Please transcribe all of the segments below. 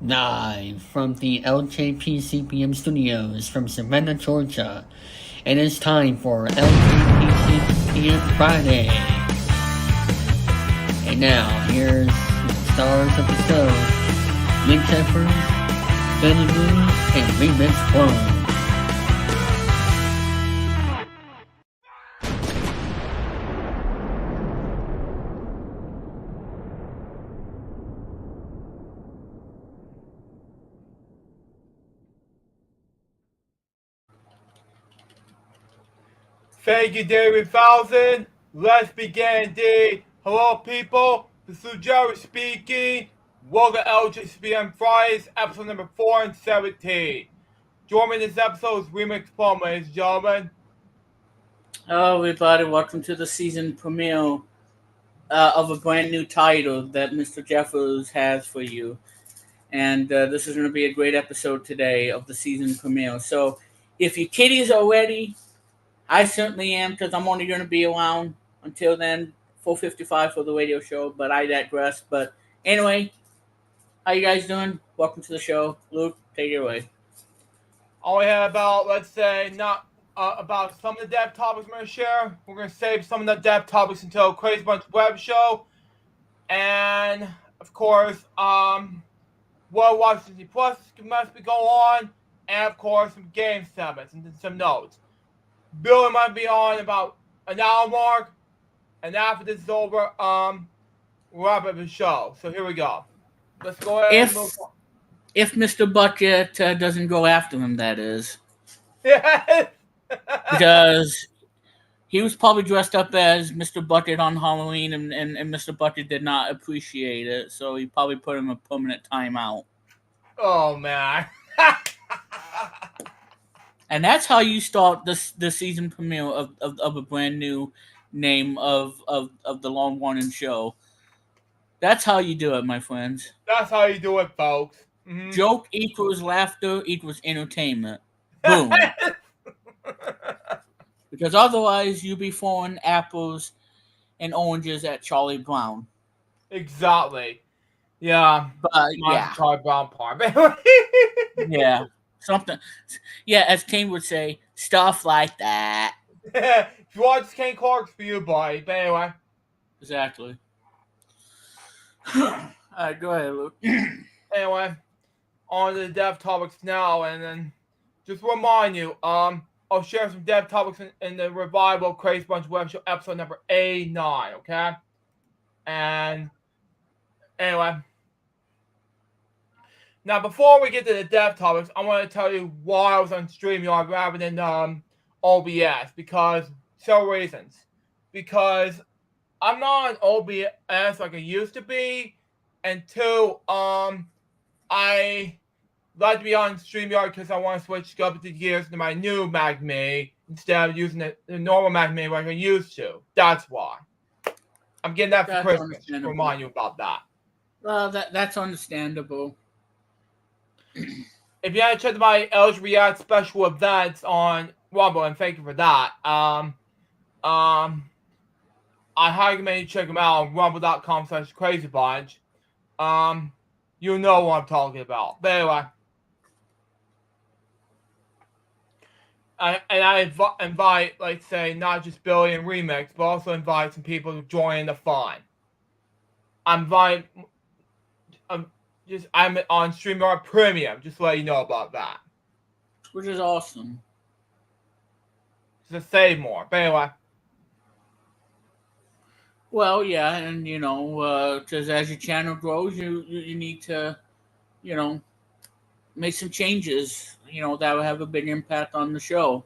Live from the LJPCBM studios from Savannah, Georgia. It is time for LJPCBM Friday. And now, here's the stars of the show, Link Shepard, Benny Mooney, and Remix Clone. Thank you, David Falzon. Let's begin indeed. Hello, people. This is Jerry speaking. Welcome to LJPCBM Fridays, episode number 417. Joining me in this episode is Remix Plum, ladies and gentlemen. Hello, everybody. Welcome to the season premiere of a brand new title that Mr. Jeffers has for you. And this is going to be a great episode today of the season premiere. So if your kitties are ready, I certainly am, because I'm only going to be around until then, 4:55 for the radio show, but I digress. But anyway, how you guys doing? Welcome to the show. Luke, take it away. Only had about, let's say, not about some of the dev topics we're going to share. We're going to save some of the dev topics until Crazy Bunch web show. And, of course, World Washington Plus must be going on. And, of course, some game segments and some notes. Bill might be on about an hour mark, and after this is over, we'll wrap up the show. So here we go. Let's go ahead and move on. If Mr. Bucket doesn't go after him, that is. Yes! Because he was probably dressed up as Mr. Bucket on Halloween, and Mr. Bucket did not appreciate it, so he probably put him a permanent timeout. Oh, man. And that's how you start the season premiere of a brand new name of the long running show. That's how you do it, my friends. That's how you do it, folks. Mm-hmm. Joke equals laughter equals entertainment. Boom. Because otherwise you'd be throwing apples and oranges at Charlie Brown. Exactly. Yeah. But yeah. Charlie Brown part. Yeah. Something. Yeah, as Kane would say, stuff like that. If you watch Kane Clark's for you, boy. But anyway. Exactly. Alright, go ahead, Luke. Anyway, on to the dev topics now, and then just remind you, I'll share some dev topics in the revival Crazy Bunch web show episode number 89, okay? And anyway. Now, before we get to the dev topics, I want to tell you why I was on StreamYard rather than OBS, because several reasons. Because I'm not on OBS like I used to be, and two, I like to be on StreamYard because I want to switch up the gears to my new Mac Mini instead of using the normal Mac Mini like I used to. That's why. I'm getting that for Christmas to remind you about that. Well, that's understandable. If you haven't checked my LG React special events on Rumble, and thank you for that, I highly recommend you check them out on rumble.com/crazybunch. You know what I'm talking about. But anyway. I invite, like, say, not just Billy and Remix, but also invite some people to join in the fun. I'm on StreamYard Premium, just to let you know about that. Which is awesome. To save more. But anyway. Well, yeah, and because as your channel grows, you need to, make some changes, that will have a big impact on the show.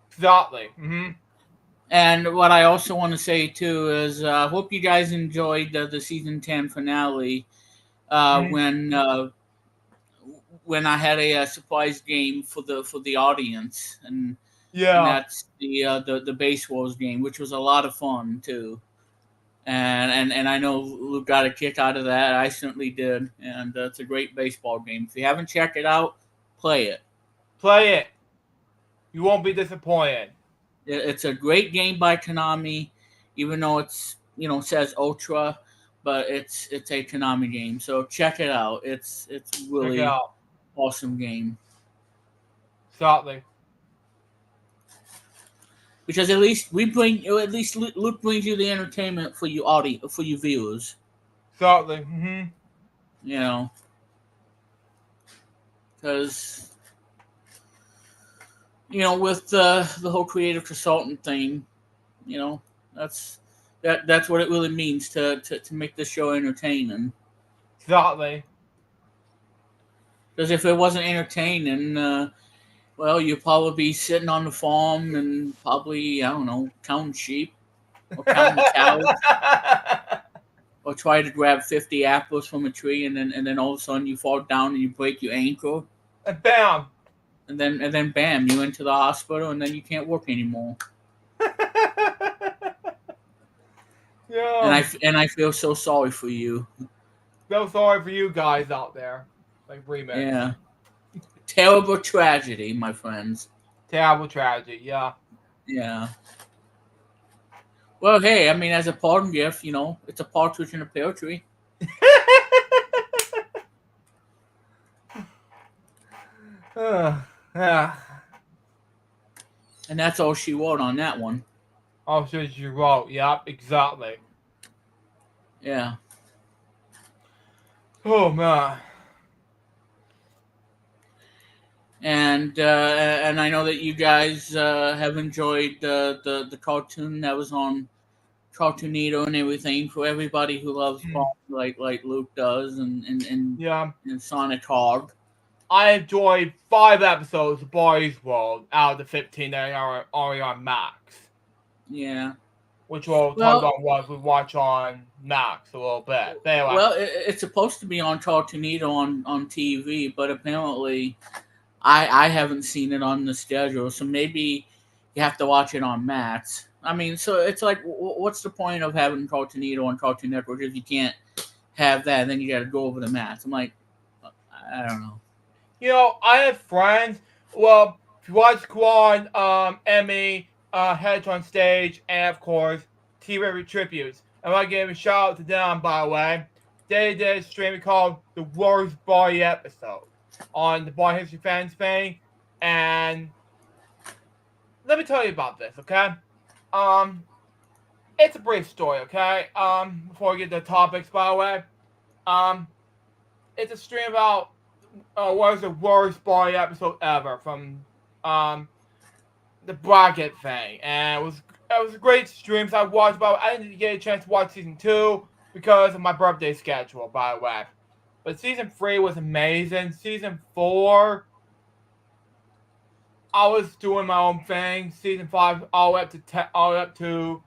Exactly. Mm-hmm. And what I also want to say too is, I hope you guys enjoyed the season 10 finale. When I had a surprise game for the audience, and that's the Baseballs game, which was a lot of fun too. And I know Luke got a kick out of that. I certainly did, and it's a great baseball game. If you haven't checked it out, play it. Play it. You won't be disappointed. It's a great game by Konami, even though it's says Ultra. but it's a Konami game, so check it out. It's really Check it out. awesome game. Exactly. Because at least Luke brings you the entertainment for you for you viewers. Exactly. Mm-hmm. You know, because with the whole creative consultant thing, that's what it really means to make the show entertaining. Exactly. Because if it wasn't entertaining, well, you'd probably be sitting on the farm and probably, I don't know, counting sheep or counting the cows, or try to grab 50 apples from a tree, and then all of a sudden you fall down and you break your ankle, And bam. and then bam, you into the hospital, and then you can't work anymore. Yeah. And I feel so sorry for you. So sorry for you guys out there. Like remix. Yeah. Terrible tragedy, my friends. Terrible tragedy, yeah. Yeah. Well, hey, I mean, as a parting gift, it's a partridge in a pear tree. Yeah. And that's all she wrote on that one. Oh, so you wrote. Yep, exactly. Yeah. Oh, man. And I know that you guys have enjoyed the cartoon that was on Cartoonito and everything, for everybody who loves Bond like Luke does, and Yeah. Sonic Hog. I enjoyed 5 episodes of Boys World out of the 15 that are already on Max. Yeah. Which we'll talk about what we watch on Max a little bit. But anyway. Well, it's supposed to be on Cartoonito on TV, but apparently I haven't seen it on the schedule, so maybe you have to watch it on Max. I mean, so it's like, what's the point of having Cartoonito on Cartoon Network if you can't have that? Then you got to go over to Max. I'm like, I don't know. I have friends. Well, if you watch Quan, Emmy, Heads on Stage, and of course, T-River Tributes. I want to give a shout out to them, by the way. They did a stream called The Worst Body Episode on the Bond History Fans thing. And let me tell you about this, okay? It's a brief story, okay? Before we get to the topics, by the way. It's a stream about what was the worst Body episode ever from the bracket thing, and it was a great stream. So I watched, but I didn't get a chance to watch season 2 because of my birthday schedule, by the way. But season 3 was amazing. Season 4, I was doing my own thing. Season 5, all the way up to 10, all the way up to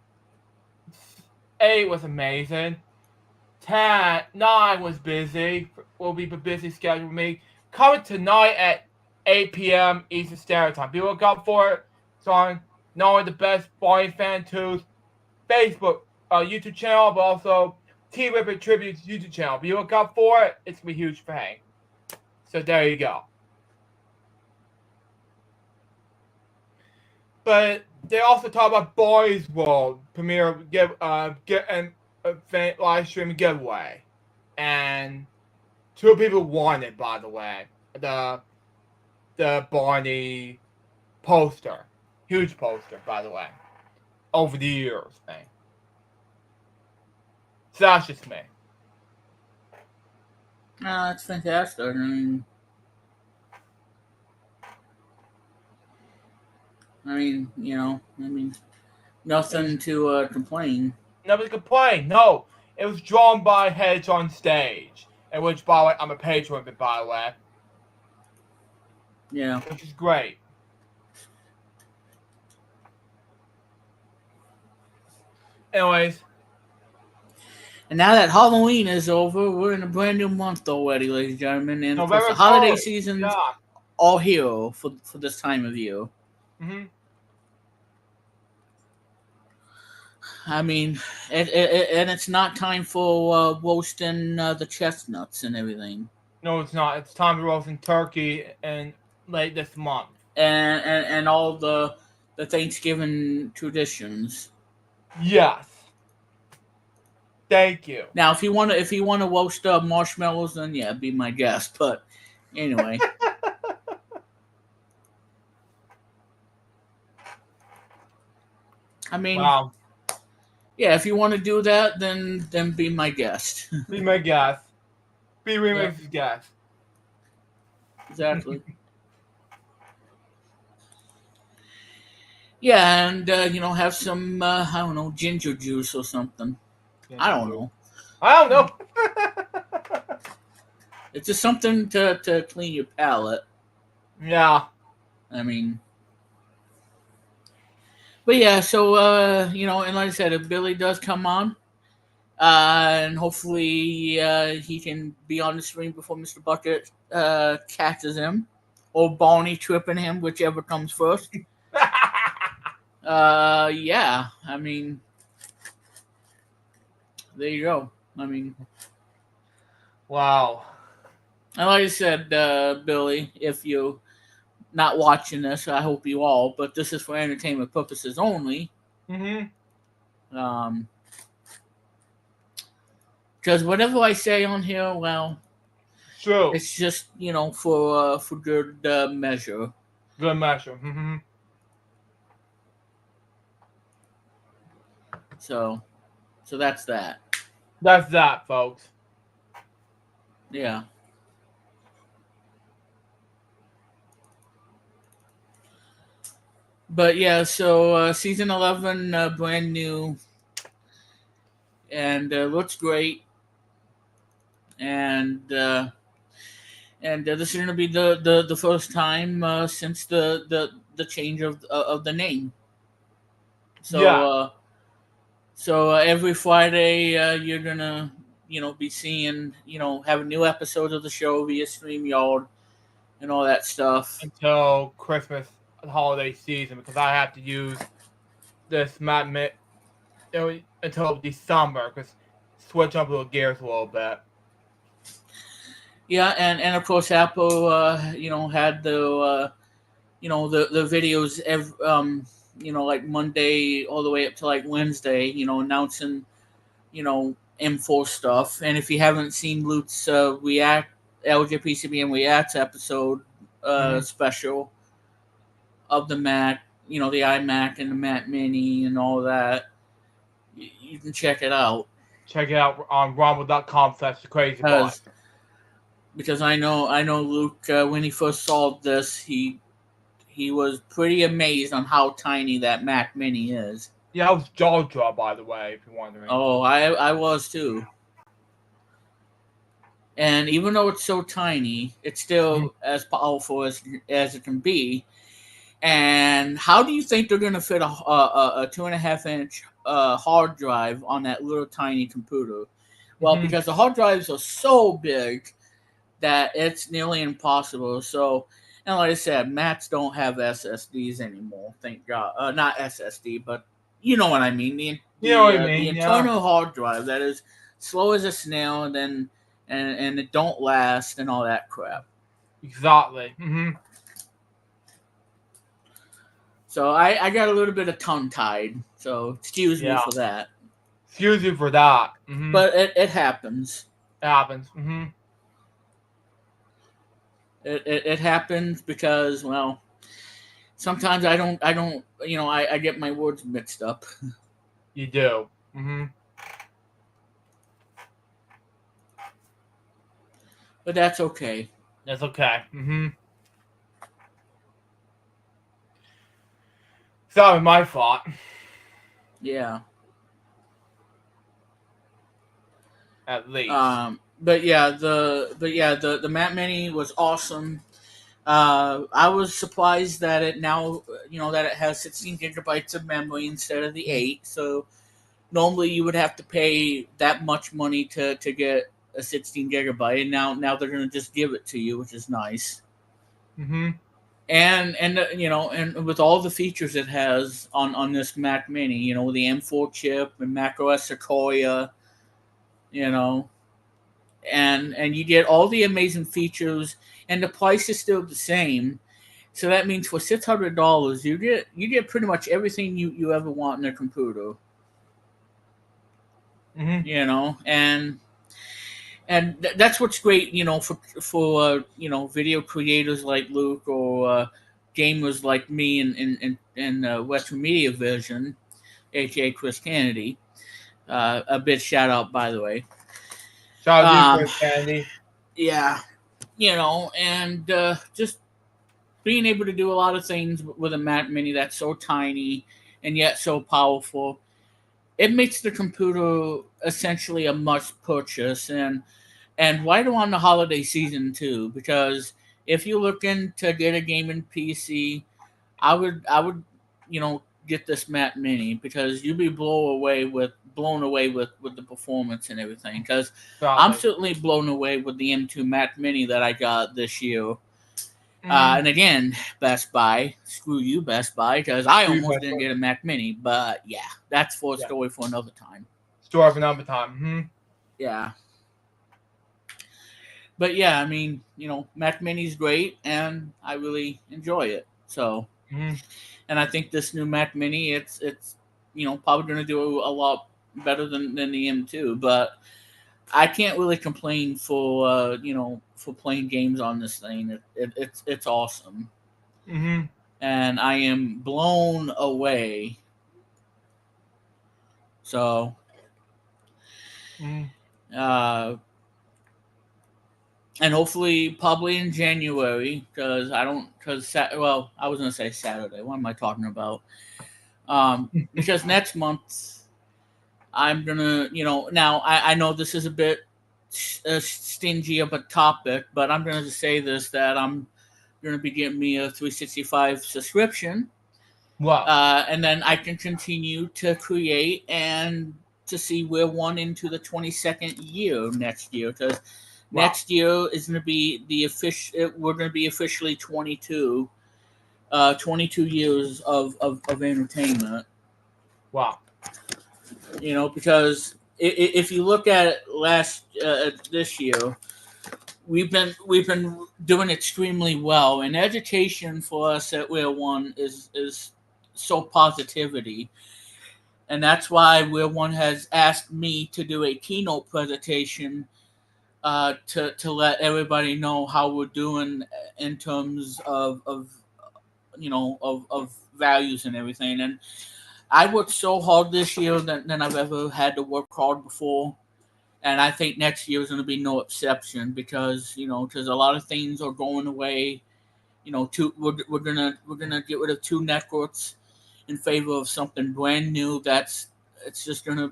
8 was amazing. 9 was busy. Will be a busy schedule for me. Coming tonight at 8 p.m. Eastern Standard Time. Be look out for it. It's on not only the Best Bond Fan 2's Facebook, YouTube channel, but also T-Ripper Tribute's YouTube channel. Be look out for it. It's going to be a huge thing. So there you go. But they also talk about Boys World premiere live stream giveaway. And 2 people won it, by the way. The Barney poster. Huge poster, by the way. Over the years thing. So that's just me. That's fantastic. I mean, nothing to complain. Nobody complained. No. It was drawn by Heads on Stage. And which, by the way, I'm a patron of it, by the way. Yeah. Which is great. Anyways. And now that Halloween is over, we're in a brand new month already, ladies and gentlemen. And of course, the November holiday 4th. season's Yeah. all here for this time of year. Mm-hmm. I mean, and it's not time for roasting the chestnuts and everything. No, it's not. It's time to roast in turkey and late this month. And all the Thanksgiving traditions. Yes. Thank you. Now, if you want to roast marshmallows, then yeah, be my guest. But anyway, I mean, Wow. yeah, if you want to do that, then be my guest. Be my guest. Be Remix's guest. Exactly. Yeah, and have some I don't know, ginger juice or something. I don't know. I don't know. It's just something to clean your palate. Yeah. I mean, but yeah, so and like I said, if Billy does come on, and hopefully he can be on the stream before Mr. Bucket catches him, or Barney tripping him, whichever comes first. Yeah, I mean, there you go. I mean, Wow. and like I said, Billy, if you're not watching this, I hope you all, but this is for entertainment purposes only. Because whatever I say on here, well, True. it's just for good measure. Good measure. So that's that. That's that, folks. Yeah. But yeah, so season 11, brand new, and looks great. And this is going to be the first time since the change of the name. So Yeah. so every Friday you're gonna be seeing have new episodes of the show via StreamYard and all that stuff Until Christmas holiday season, because I have to use this until December, because switch up little gears a little bit. Yeah, and of course Apple had the the videos like Monday all the way up to like Wednesday, announcing M4 stuff. And if you haven't seen Luke's LJPCBM Reacts episode special of the Mac, the iMac and the Mac Mini and all that, you can check it out. Check it out on rumble.com/thecrazybot. Because I know Luke, when he first saw this, he was pretty amazed on how tiny that Mac Mini is. Yeah, I was jaw-dropped, by the way, if you're wondering. Oh, I was too. And even though it's so tiny, it's still as powerful as it can be. And how do you think they're going to fit a 2.5-inch hard drive on that little tiny computer? Well, because the hard drives are so big that it's nearly impossible. So, and like I said, Macs don't have SSDs anymore. Thank God. Not SSD, but you know what I mean. The internal hard drive that is slow as a snail, and it don't last and all that crap. Exactly. So I got a little bit of tongue-tied. So excuse me for that. Excuse you for that. But it happens. It happens. It happens because, well, sometimes I don't I get my words mixed up. You do. But that's okay. That's okay. It's not my fault. Yeah. At least. But yeah, the Mac Mini was awesome. I was surprised that it now, that it has 16 gigabytes of memory instead of the 8. So normally you would have to pay that much money to get a 16 gigabyte, and now they're going to just give it to you, which is nice. And and with all the features it has on this Mac Mini, the M4 chip and macOS Sequoia, and you get all the amazing features, and the price is still the same. So that means for $600, you get pretty much everything you ever want in a computer. You know, and that's what's great, you know, for you know, video creators like Luke, or gamers like me in Western Media Vision, aka Chris Kennedy. A big shout out, by the way. Shout out to you, Um, Chris Kennedy. yeah, you know, and just being able to do a lot of things with a Mac Mini that's so tiny and yet so powerful, it makes the computer essentially a must purchase, and right around the holiday season too. Because if you're looking to get a gaming PC, I would you know, get this Mac Mini, because you'd be blown away with the performance and everything. Because I'm certainly blown away with the M2 Mac Mini that I got this year. And again, Best Buy, screw you, Best Buy, because I almost didn't get a Mac Mini. But yeah, that's for a story for another time. Story for another time. Yeah. But yeah, I mean, you know, Mac Mini's great, and I really enjoy it. So, and I think this new Mac Mini, it's you know, probably going to do a lot better than the M2. But I can't really complain for you know, for playing games on this thing. It's awesome. And I am blown away. So, and hopefully, probably in January, because I was gonna say Saturday. What am I talking about? Because next month I'm gonna, you know, now I know this is a bit stingy of a topic, but I'm gonna just say this, that I'm gonna be getting me a 365 subscription. Wow. And then I can continue to create and to see we're one into the 22nd year next year, because next year is going to be we're going to be officially 22 years of entertainment. Wow. You know, because if you look at this year, we've been doing extremely well, and education for us at We're One is so positivity. And that's why We're One has asked me to do a keynote presentation to let everybody know how we're doing in terms of you know, of values and everything. And I worked so hard this year than I've ever had to work hard before. And I think next year is going to be no exception, because, you know, because a lot of things are going away. You know, we're gonna get rid of two networks in favor of something brand new. It's just gonna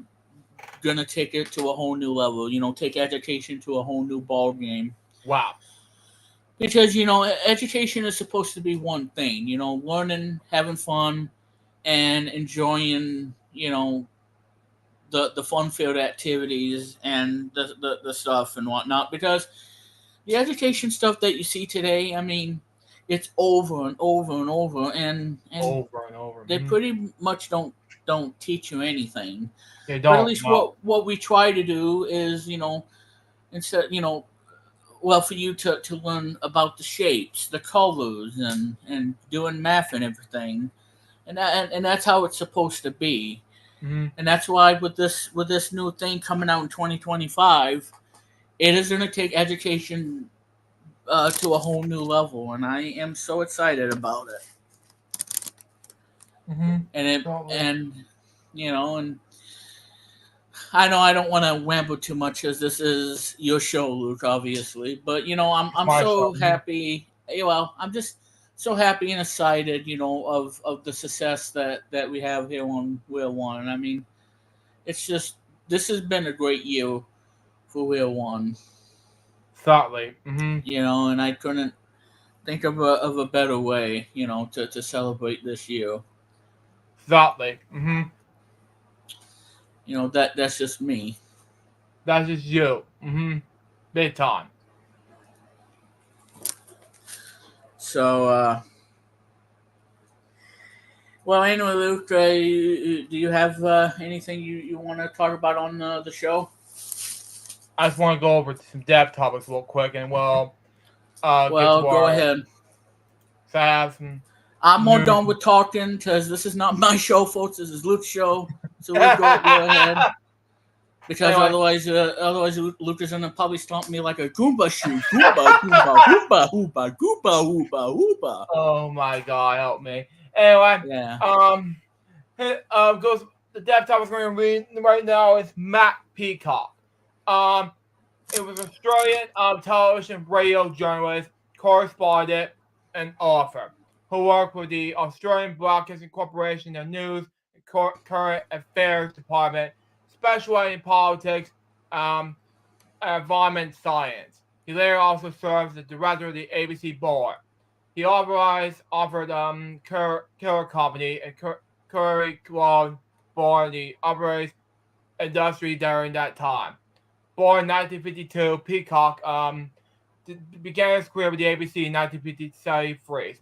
take it to a whole new level. You know, take education to a whole new ball game. Wow. Because, you know, education is supposed to be one thing. You know, learning, having fun, and enjoying, you know, the fun-filled activities and the stuff and whatnot. Because the education stuff that you see today, I mean, it's over and over and over, and over and over. They pretty much don't teach you anything. They don't. But at least what we try to do is, you know, instead, you know, well, for you to learn about the shapes, the colors, and doing math and everything, and that's how it's supposed to be. And that's why with this new thing coming out in 2025, it is going to take education to a whole new level, and I am so excited about it. And you know, and I know I don't want to ramble too much, because this is your show, Luke, obviously. But you know, I'm so happy. Well, I'm just so happy and excited, you know, of the success that we have here on We're One. I mean, it's just, this has been a great year for We're One. Thoughtly. You know, and I couldn't think of a better way, you know, to celebrate this year. Thoughtly. You know, that's just me. That's just you. Big time. So, well, anyway, Luke, do you have anything you want to talk about on the show? I just want to go over some dev topics real quick, and go ahead. So I have some. I'm more done with talking, because this is not my show, folks. This is Luke's show. So we'll go ahead. Because Anyway. otherwise Lucas gonna probably stomp me like a Goomba shoe. Goomba, Goomba, Goomba, Goomba, Goomba, Goomba, Goomba. Oh my God, help me. Anyway, Yeah. goes the dev topic we're going to read right now is Matt Peacock. It was Australian television radio journalist, correspondent, and author who worked with the Australian Broadcasting Corporation, the News and Current Affairs Department, specializing in politics, and environment science. He later also served as the director of the ABC board. He offered Killer Company and Curry Club for the operates industry during that time. Born in 1952, Peacock began his career with the ABC in 1953.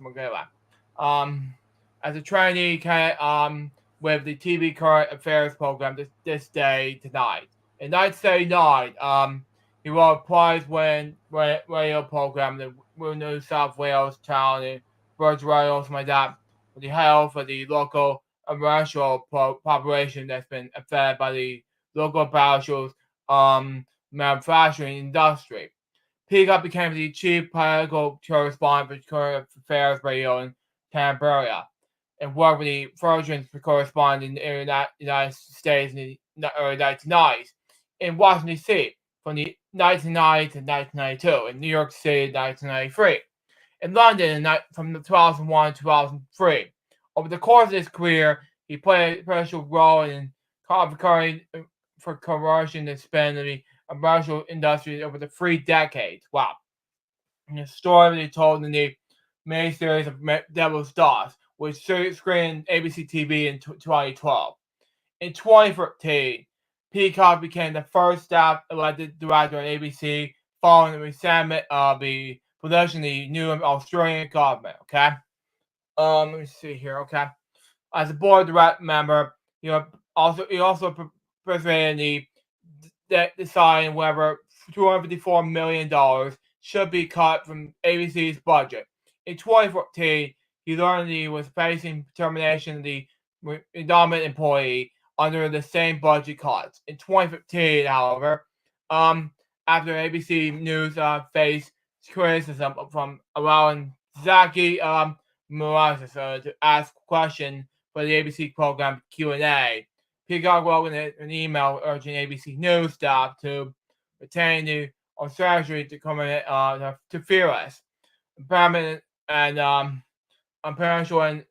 As a trainee with the TV Current Affairs program this day tonight. In 1979, he wrote a prize-winning radio program, the New South Wales Channel, Birds Radio, something like that, with the help for the local commercial population that's been affected by the local battlefields manufacturing industry. Peacock became the chief political correspondent for Current Affairs Radio in Canberra and worked with the Virgin correspondent in the United States in the early 1990s, in Washington, D.C. from the 1990 to 1992, in New York City in 1993, in London from 2001 to 2003. Over the course of his career, he played a special role in covering for conversion and span of the commercial industry over the 3 decades. Wow. And the story he told in the main series of Devil's Dust, which screened ABC TV in 2012. In 2013, Peacock became the first staff elected director at ABC following the resettlement of the production of the new Australian government. Okay. Let me see here. Okay. As a board direct member, he also participated in deciding whether $254 million should be cut from ABC's budget. In 2014, he learned he was facing termination of the redundant employee under the same budget cuts. In 2015, however, after ABC News faced criticism from allowing Zaki Morales to ask questions for the ABC program Q&A, Peacock wrote an email urging ABC News staff to retain the strategy to come in to fearless, permanent, and impartial and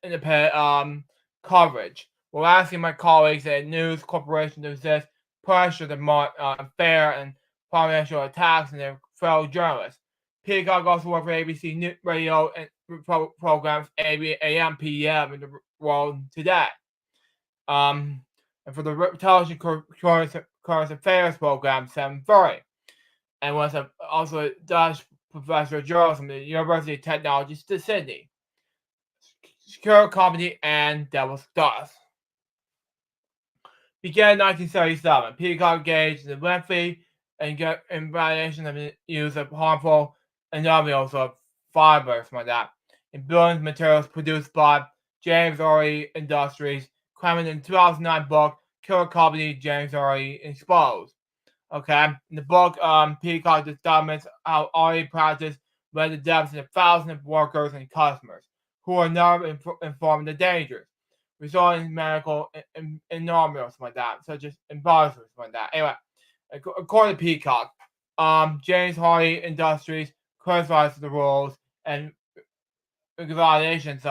independent coverage. We're asking my colleagues at News Corporation to resist pressure to mount fair and financial attacks on their fellow journalists. Peacock also worked for ABC radio and programs AM, PM in the world today. And for the television current affairs program 730, and was also a Dutch professor of journalism at the University of Technology Sydney. Secure Company and Devil's Dust. Began in 1977, Peacock engaged in the lengthy and violation of the use of harmful anomalies of fibers like that in building materials produced by James R.E. Industries, claiming in the 2009 book Killer Company James R.E. Exposed. Okay, in the book, Peacock documents how R.E. practice led to deaths of thousands of workers and customers who are never informed of the dangers, resulting in medical anomalies like that, such as embarrassments like that. Anyway, according to Peacock, James Hardy Industries criticized the rules and regulations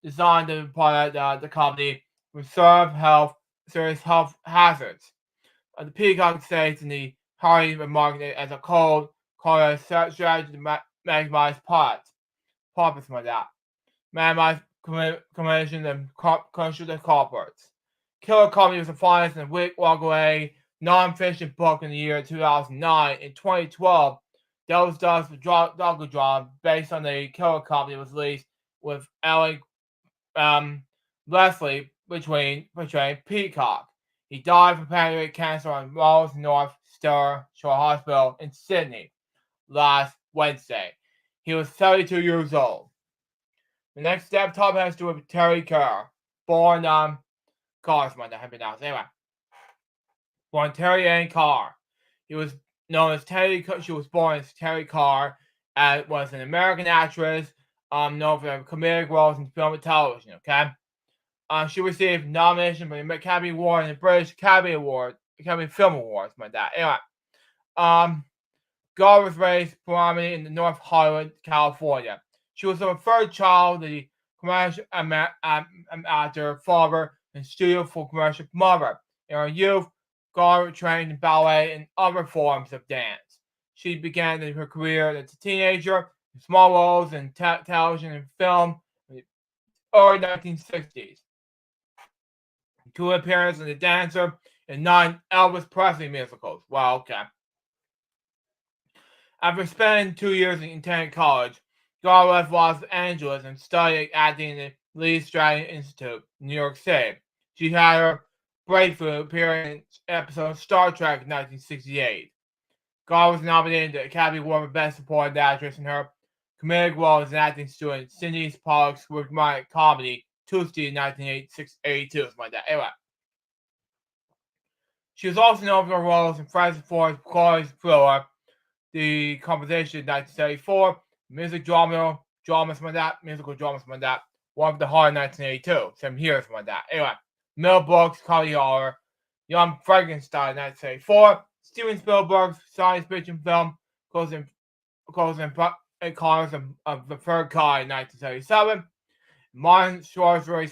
designed to apply the company with serious health hazards. The Peacock states in the Hardy remarked it as a called a strategy to maximize profits like that. Minimize commission and control the corporates. Killer Company was financed in the Wick Walkaway non-fiction book in the year 2009. In 2012, Devil's Dust Docudrama, based on the Killer Company, was released with Alec Leslie portraying Peacock. He died from pancreatic cancer on Rolls North Star Shore Hospital in Sydney last Wednesday. He was 72 years old. The next step topic has to do with Terry Kerr, born Carsman, that have been announced. Anyway, born Terry Ann Carr. He was known as Terry. She was born as Terry Carr, and was an American actress, known for her comedic roles in film and television. Okay, she received nomination for the Academy Award and the British Academy Film Awards. My dad. Anyway, Gar was raised primarily in North Hollywood, California. She was the third child of the commercial actor father and studio for commercial mother. In her youth, Gar trained in ballet and other forms of dance. She began her career as a teenager in small roles in television and film in the early 1960s. Two appearances as a dancer in 9 Elvis Presley musicals. Wow, okay. After spending 2 years in Tenant College, Gar left Los Angeles and studied acting in the Lee Stratton Institute, New York City. She had her breakthrough appearing in an episode of Star Trek in 1968. Gar was nominated to the Academy Award for Best Supporting Actress in her comedic role as an acting student, Cindy Pollock's romantic comedy, Tuesday in 1982. Something like that. Anyway. She was also known for her roles in Francis Ford's Chloe's Thriller, The Composition in 1974, musical drama, One for the Heart in 1982, same year, something like that. Anyway, Mel Brooks, comedy horror, Young Frankenstein in 1974, Steven Spielberg's science fiction film, Close Encounters of the Third Kind in 1977, Martin Scorsese's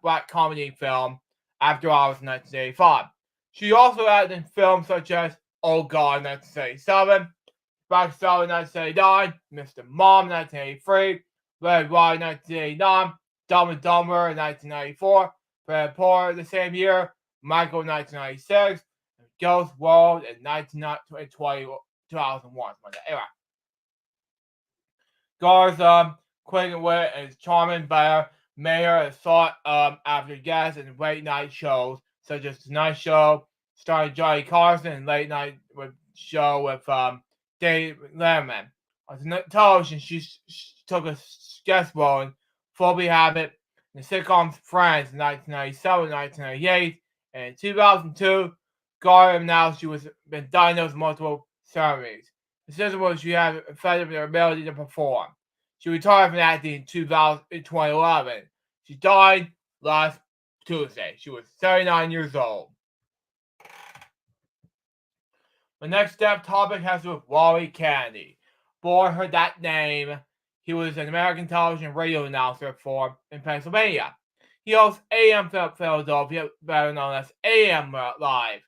black comedy film, After Hours in 1985. She also acted in films such as Oh God in 1977, Black Star in 1979, Mr. Mom in 1983, Red Ride in 1989, Dumb and Dumber in 1994, Fred Poor the same year, Michael in 1996, and Ghost World in 2001. Anyway, Gar's quick wit and charming Mayor is sought after guests in late night shows such as Tonight Show, starring Johnny Carson, and Late Night Show with Dave Letterman. On television, she took a guest role in Phobie Habit in the sitcoms Friends in 1997 and 1998, and in 2002, Gar announced she was been diagnosed with multiple surgeries. The symptom was she had affected her ability to perform. She retired from acting in 2011. She died last Tuesday. She was 79 years old. The next step topic has to do with Wally Kennedy. Boy heard that name. He was an American television and radio announcer in Pennsylvania. He hosts AM Philadelphia, better known as AM Live,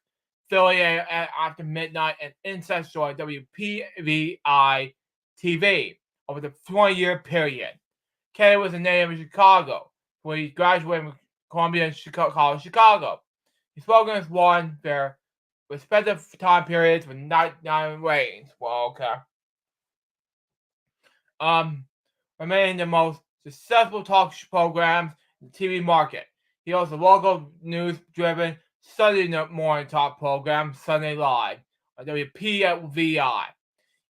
Philly after midnight, and Inside Story WPVI TV over the 20-year period. Kennedy was a native of Chicago, where he graduated from Columbia College, Chicago. He spoke as one their respective time periods with nighttime ratings. Well, okay. Remaining the most successful talk programs in the TV market. He hosts a local news-driven Sunday morning talk program, Sunday Live, on WPVI.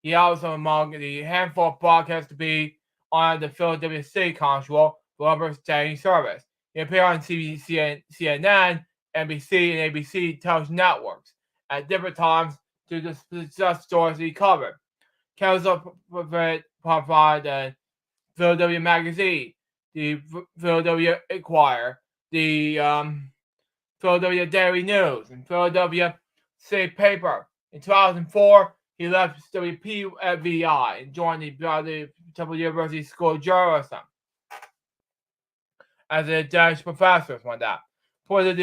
He also among the handful of broadcasts to be on the Philadelphia City Control Rubber Standing Service. He appeared on CNN, NBC, and ABC television networks at different times to discuss stories he covered. Kennedy also provided the Philadelphia Magazine, the Philadelphia Inquirer, the Philadelphia Daily News, and Philadelphia City Paper. In 2004, he left WPVI and joined the Temple University School of Journalism as a Danish professor. For the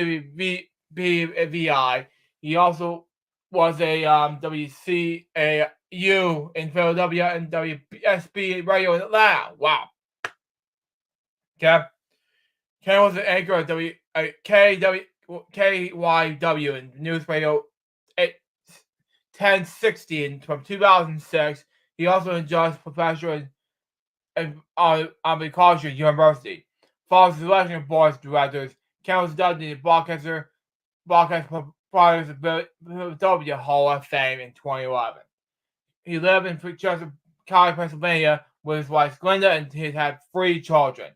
WPVI, he also was a WCAU in Philadelphia and WSB Radio in Atlanta. Wow. Okay. Ken was an anchor at KYW in News Radio 1060 from 2006. He also enjoys professor in Agriculture University. Following the selection of board of directors, Ken was dubbed the Broadcast Providers of Philadelphia Hall of Fame in 2011. He lived in Chester County, Pennsylvania, with his wife Glenda, and he had 3 children.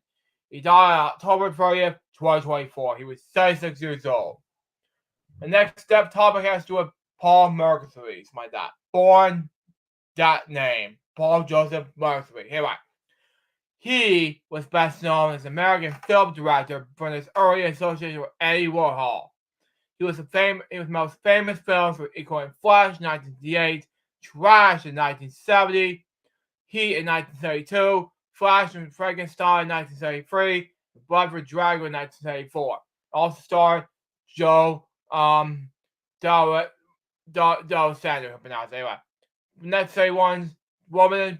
He died on October 30th, 2024. He was 76 years old. The next step topic has to do with Paul Mercury, my dad. Born that name, Paul Joseph Mercury. Anyway, he was best known as an American film director for his early association with Eddie Warhol. He was most famous films were including Flash in 1968, Trash in 1970, Heat in 1972, Flash and Frankenstein in 1973, Blood for Drago in 1974. Also starred Joe Dal Sanders, pronounced anyway. Next say one's Woman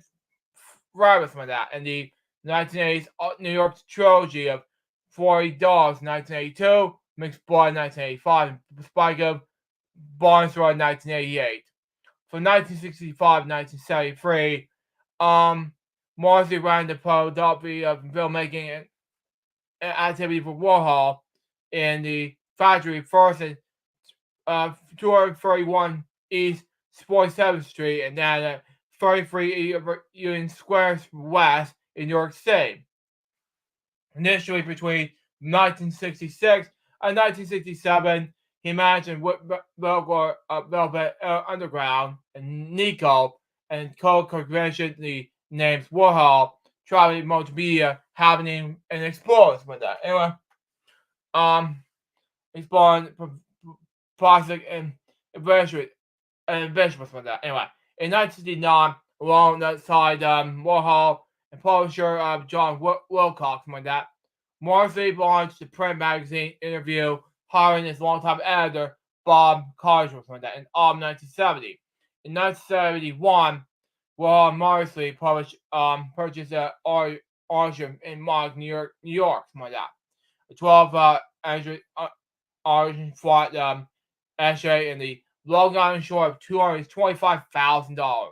Rabbits from that, and the 1980s New York trilogy of 40 Dogs in 1982, Mixed Blood in 1985, and Spike of Barnes Road in 1988. From 1965 to 1973, Morrissey ran the production of filmmaking and activity for Warhol in the factory first at 231 East 47th Street and then at 33 Union Square West in New York City. Initially between 1966 and 1967, he managed Velvet Underground and Nico and co-created the names Warhol, traveling multimedia, happening and explores with that. Anyway, exploring plastic and vegetables with that. Anyway, in 1969, alongside Warhol and publisher John Wilcox with that, Morrissey launched the print magazine Interview, hiring his longtime editor Bob Carswell from that in autumn 1970. In 1971, Morrissey purchased an orchard in Monk, New York, from that. A 12 flat essay in the Long Island shore of $225,000.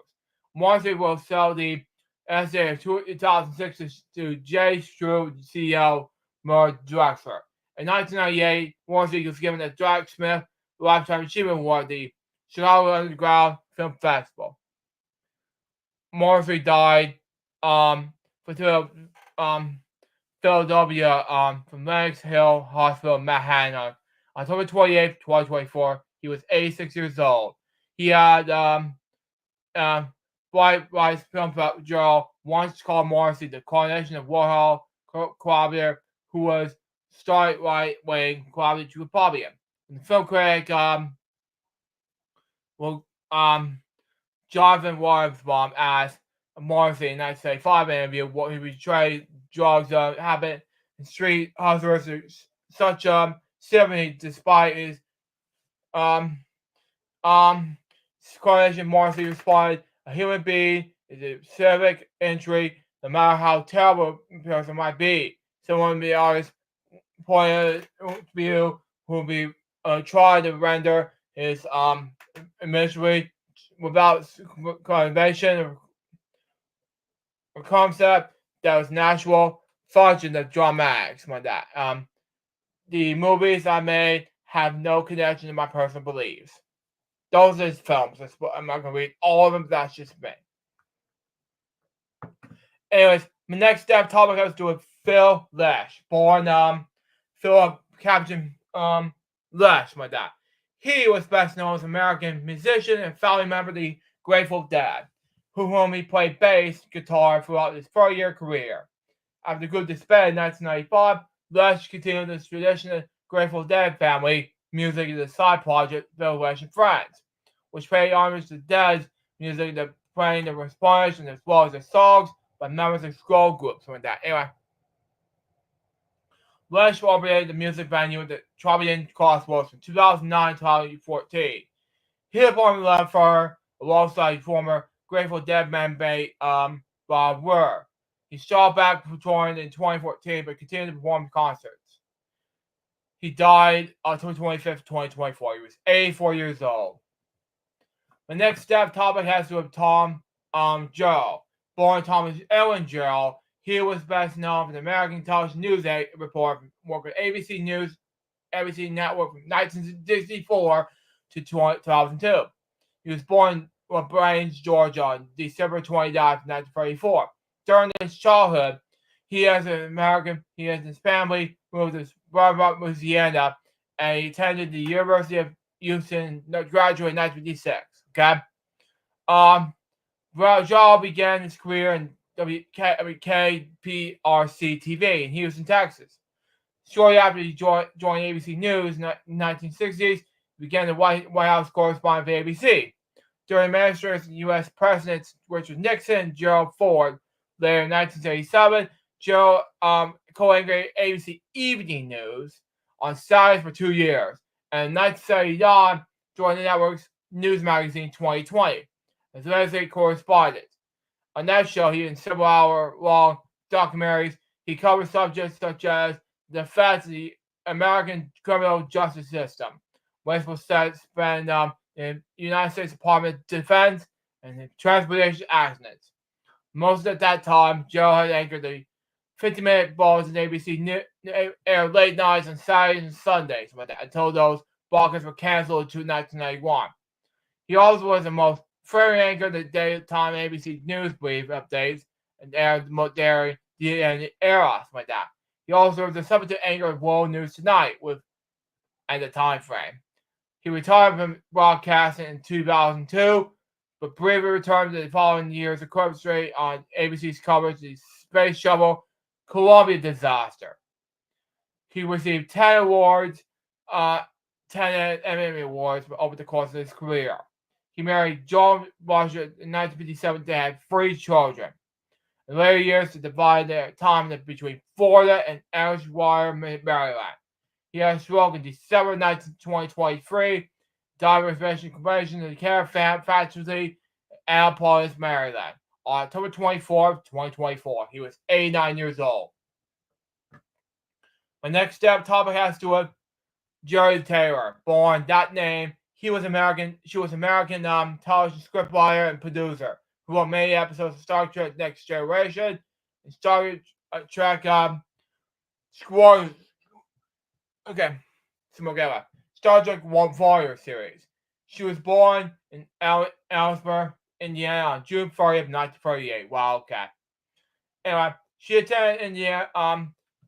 Morrissey will sell the essay of 2006 to J. Strew, CEO, Merle Drexler. In 1998, Morrissey was given the Jack Smith Lifetime Achievement Award at the Chicago Underground Film Festival. Morrissey died from Philadelphia from Lenox Hill Hospital in Manhattan on October 28th, 2024. He was 86 years old. He had Bright Rice Film Journal once called Morrissey the coronation of Warhol collaborator who was started right-wing collaborator to Republican. And the film critic Jonathan Warrenbaum asked Morrissey in 1975 interview what he portrayed drugs habit and street hustlers such sympathy despite his coronation. Morrissey responded, "A human being is a civic entry, no matter how terrible a person might be. Someone will be honest point of view who will be trying to render his misery without convention or concept that was natural function of dramatics like that. The movies I made have no connection to my personal beliefs. Those are his films. I'm not going to read all of them. That's just me. Anyways, my next topic has to do with Phil Lesh. Born Philip Captain Lesh, my dad. He was best known as an American musician and founding member of the Grateful Dead, whom he played bass guitar throughout his 4-year career. After the group disbanded in 1995, Lesh continued this tradition of Grateful Dead family music as a side project, Phil Lesh and Friends, which paid homage to Dead's music, playing the response as well as the songs by members of scroll groups like that. Anyway, Lesh operated the music venue at the Tribune Crossroads from 2009 to 2014. He performed live for alongside former Grateful Dead member Bob Weir. He shot back from touring in 2014 but continued to perform concerts. He died October 25th, 2024. He was 84 years old. The next topic has to do with Tom Gerald. Born Thomas Ellen Gerald, he was best known for the American television news reporter, worked with ABC News, ABC Network from 1964 to 2002. He was born in Brains, Georgia on December 29th, 1934. During his childhood, he has his family moved to Louisiana, and he attended the University of Houston, graduated in 1956. Okay. Joe began his career in KPRC TV in Houston, Texas. Shortly after he joined ABC News in the 1960s, he began the White House correspondent for ABC. During administration of U.S. Presidents Richard Nixon and Gerald Ford, later in 1977, Joe co-anchored ABC Evening News on Saturdays for 2 years, and in 1979 joined the network's news magazine 2020 as legislative correspondent. On that show, he in several hour-long documentaries, he covered subjects such as the effects of the American criminal justice system, wasteful spend in the United States Department of Defense, and the transportation accidents. Most at that time, Joe had anchored the 50-minute balls in ABC aired late nights on Saturdays and Sundays until those broadcasts were canceled in 1991. He also was the most frequent anchor of the daytime ABC News Brief updates and aired during the era, like that. He also was the substitute anchor of World News Tonight at the time frame. He retired from broadcasting in 2002, but briefly returned to the following years to concentrate on ABC's coverage of the Space Shuttle Columbia disaster. He received 10 awards, 10 Emmy Awards over the course of his career. He married Joan Washington in 1957 to have 3 children. In later years, to divide their time between Florida and Edgewater, Maryland. He had a stroke in December 19, 2023, died of infection complications in the care faculty at Annapolis, Maryland, on October 24th, 2024. He was 89 years old. My next topic has to do with Jerry Taylor, born that name. She was American television scriptwriter and producer who wrote many episodes of Star Trek Next Generation and Star Trek Squadron. Okay, Star Trek Warrior series. She was born in Ellsworth, Indiana on June 30th, 1938. Wow, okay. Anyway, she attended Indiana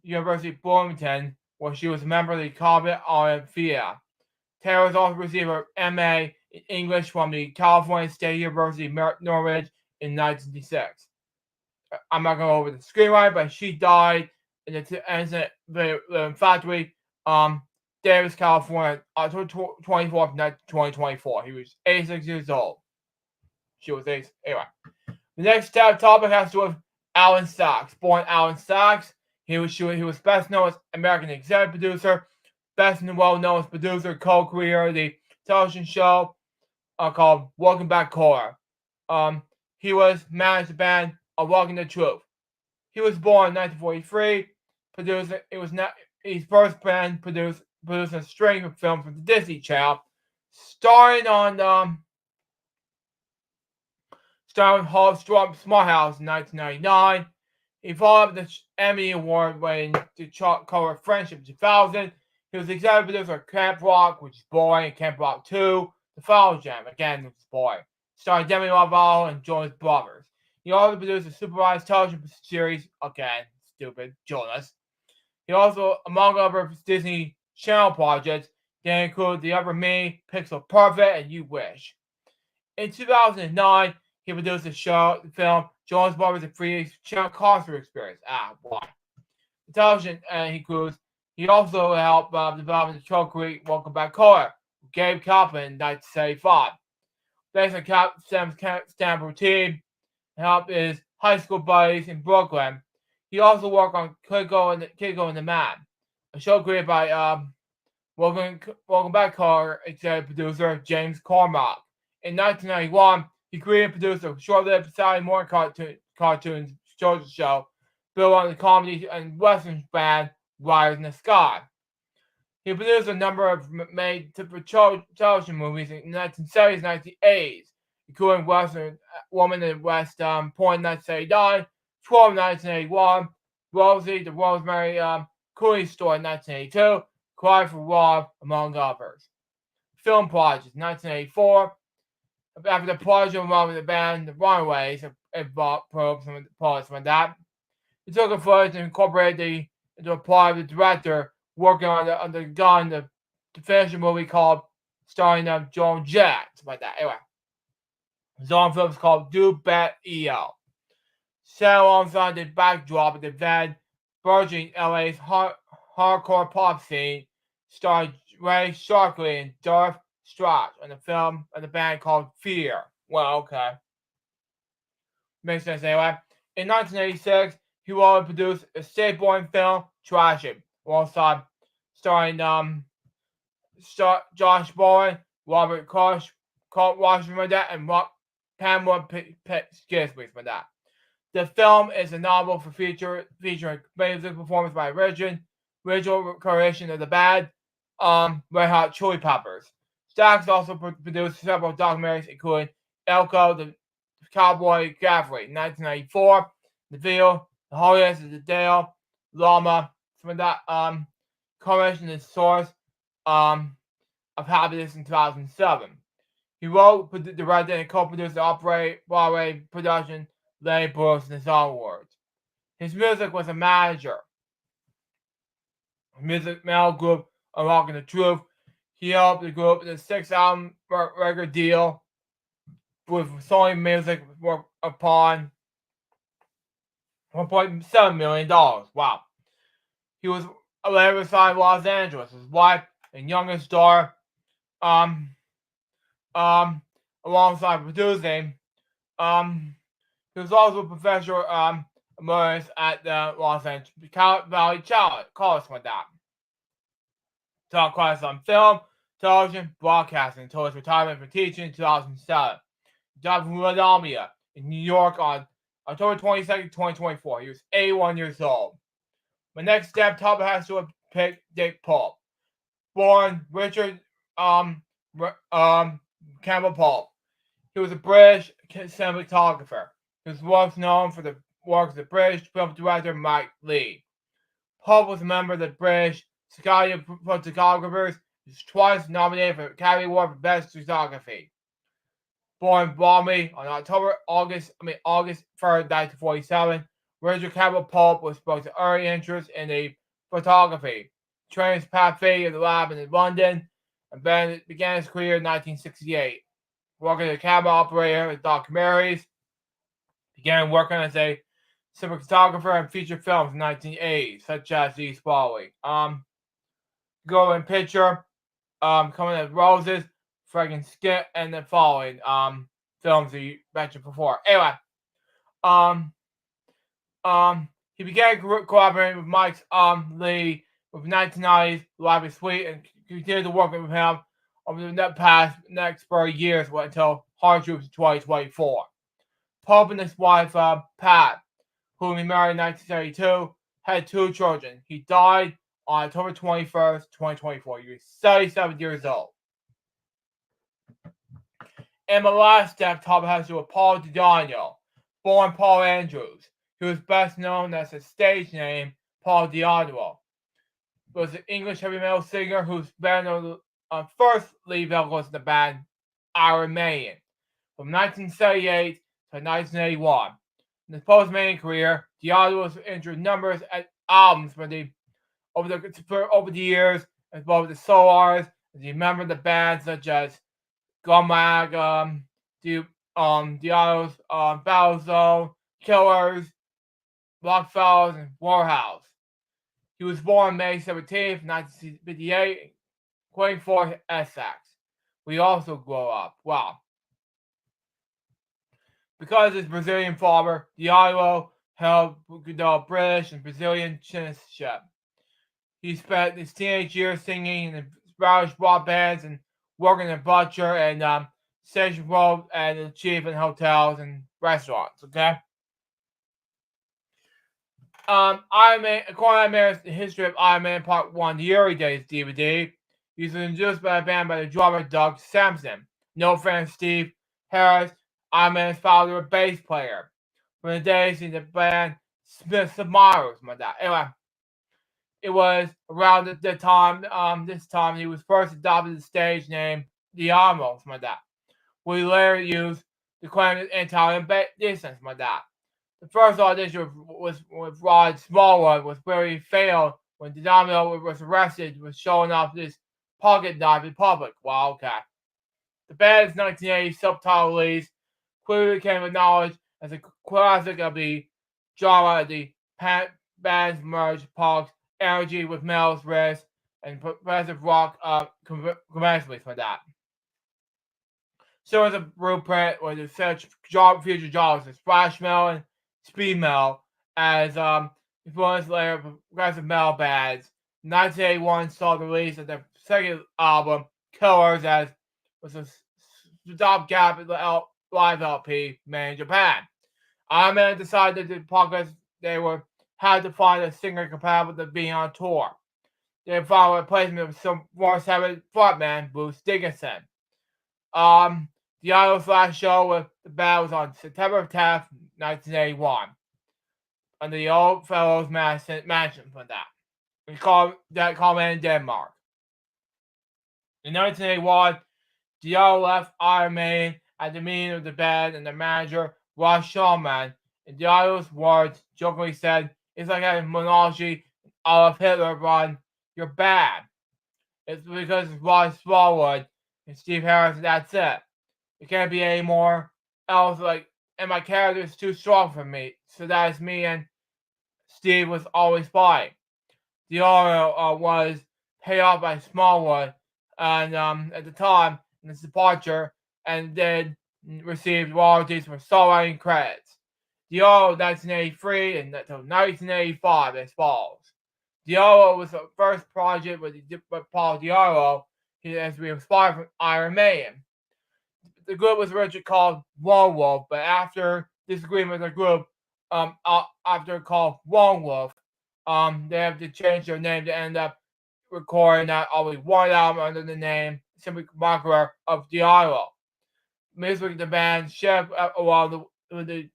University of Bloomington, where she was a member of the Covenant on Thea. Taylor has also received her MA in English from the California State University Norwich in 1966. I'm not going to go over the screenwriter, but she died in the factory, Davis, California, October 24th, 2024. He was 86 years old. She was 86. Anyway, the next topic has to do with Alan Sachs. Born Alan Sachs, he was best known as American executive producer, best and well-known as producer, co-creator of the television show called Welcome Back, Cora. He was managed the band of Welcome to Truth. He was born in 1943. His first band produced a string of films for the Disney Channel, starring Smart House in 1999. He followed up the Emmy Award winning to cover Friendship in 2000. He was the executive producer of Camp Rock, which is boring, and Camp Rock 2, The Fall Jam, again, which is boring, starring Demi Lovato and Jonas Brothers. He also produced a supervised television series, again, stupid, Jonas. He also, among other Disney Channel projects, they include The Other Me, Pixel Perfect, and You Wish. In 2009, he produced the film Jonas Brothers: A Free Concert Experience. Why? The television includes. He also helped develop the show create Welcome Back, Cora, with Gabe Kaplan in 1975. Based on Kaplan's stand routine, and helped his high school buddies in Brooklyn. He also worked on Kiko and the Man, a show created by Welcome Back, Cora executive producer James Cormack. In 1991, he created and produced a short-lived Saturday morning cartoon show built on the comedy and western band Riders in the Sky. He produced a number of television movies in the 1970s and 1980s, including Western Woman in West Point in 1979, 12 in 1981, Rosie, the Rosemary Clooney Story in 1982, Cry for Love, among others. Film projects in 1984. After the project involving the band The Runaways, it brought probes from that. He took a footage and incorporated into a part of the director working on the gun to finish a movie called starring Joan Jett, something like that. Anyway, the song film is called Do Bet EO. Set alongside the backdrop of the then burgeoning LA's hardcore pop scene, starred Ray Sharkley and Darth Strach on the film of the band called Fear. Well, okay. Makes sense anyway. In 1986, he wrote and produced a state-born film, Trashing, alongside starring Josh Bowen, Robert Koch, Washington, and Pamela Gisby for that. The film is a novel featuring music performance by original creation of the band, Red Hot Chili Peppers. Stax also produced several documentaries, including Elko, the Cowboy Cavalry, 1994, The Veil, The Holiness of the Dale, Llama, some of that, Coalition and Source, of Happiness in 2007. He wrote, directed, and co-produced the Broadway production, Lenny Bruce and the Song Awards. His music was a manager. Music metal group Unlocking the Truth. He helped the group in a 6-album record deal with Sony Music upon $1.7 million. Wow. He was later signed to Los Angeles. His wife and youngest daughter, alongside producing, he was also a professor emeritus at the Los Angeles Valley College with that. Taught classes on film, television, broadcasting until his retirement from teaching in 2007. He died from Philadelphia in New York on October 22nd, 2024. He was 81 years old. My next step topic has to pick Dick Pope. Born Richard Campbell Pope. He was a British cinematographer. He was most known for the work of the British film director Mike Leigh. Pope was a member of the British Society of Photographers. He was twice nominated for the Academy Award for Best Photography. Born in Bromley on August 3rd, 1947, Richard Campbell Pope was supposed to early interest in the photography. Trained as Pat Fee at the lab in London, and then began his career in 1968. Working as a camera operator with documentaries, began working as a cinematographer and feature films in 1980, such as These Following. Golden Picture, Coming as Roses, Friggin' Skit, and the following films that you mentioned before. Anyway, he began cooperating with Mike Leigh with 1990s Live and Sweet and continued to work with him over the next 4 years until Hard Troops in 2024. Pope and his wife, Pat, whom he married in 1972, had 2 children. He died on October 21st, 2024. He was 77 years old. And my last step topic has to do with Paul Di'Anno, born Paul Andrews. He was best known as his stage name, Paul Di'Anno. He was an English heavy metal singer who's been the first lead vocalist in the band Iron Maiden from 1978 to 1981. In his post-Maiden career, Di'Anno has introduced numerous albums over the years, as well as the solo artists, as he member of the bands such as Gumag, Di'Anno's Battle Zone, Killers, Blockfellas, and Warhouse. He was born May 17th, 1958, in Queenforth, Essex. We also grew up. Wow. Because of his Brazilian father, Di'Anno held British and Brazilian citizenship. He spent his teenage years singing in the Spanish rock bands and working in butcher and station road and achieving hotels and restaurants. Okay. Iron Man, according to the history of Iron Man Part 1, the early days DVD, he was introduced by a band by the drummer Doug Sampson, no friend Steve Harris, Iron Man's father, a bass player. From the days in the band Smith Samaras, my dad. Anyway, it was around this time he was first adopted the stage name Di'Anno, my dad. We later used the claim of Italian descent, my dad. The first audition was with Rod Smallwood was where he failed when Di'Anno was arrested for showing off this Pocket Knife Republic. Wow, okay. The band's 1980 subtitle release quickly became acknowledged as a classic of the genre. The band's merged Pog's energy with metal's risk and progressive rock commensurately for that. So as a blueprint was such future genres as thrash metal and speed metal as influenced later progressive metal bands. 1981 saw the release of their second album, Killers, as was a stopgap live LP made in Japan. Iron Man decided to progress they had to find a singer compatible to being on tour. They found a replacement with some more seven frontman Bruce Dickinson. The Idol's last show with the band was on September 10th, 1981, under the Old Fellows Mansion for that. We called that comment in Denmark. In 1981, the Idol left Iron Maiden at the meeting of the band and the manager, Ross Shulman. In the Idol's words, jokingly said, "It's like a monarchy of Hitler run. You're bad." It's because it's Ross Smallwood and Steve Harris, and that's it. It can't be any more else, and my character is too strong for me. So that is me, and Steve was always fighting. The owner was paid off by Smallwood, and at the time, in his departure, and did receive royalties for songwriting credits. The owner 1983 until 1985 as follows. Diallo was the first project with Paul Diallo, as we inspired from Iron Maiden. The group was originally called Lone Wolf, but after disagreement with the group, after called Lone Wolf, they have to change their name to end up recording not only one album under the name, simply moniker of Diallo. Music the band shipped along the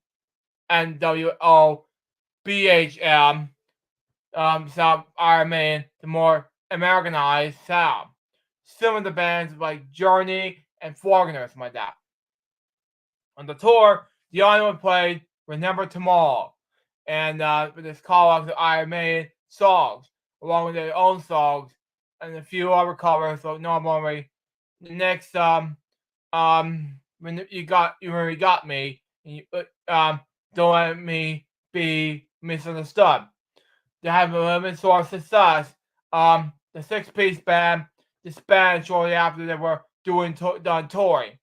NWO BHM sound Iron Maiden, the more Americanized sound. Some of the bands like Journey and Foreigners like that. On the tour, the Iron played Remember Tomorrow, and with this call-out to Iron Maiden songs, along with their own songs, and a few other covers. So normally, the next when you really got me, and you, don't let me be misunderstood. They have a limited source of success. The six-piece band disbanded shortly after they were done touring.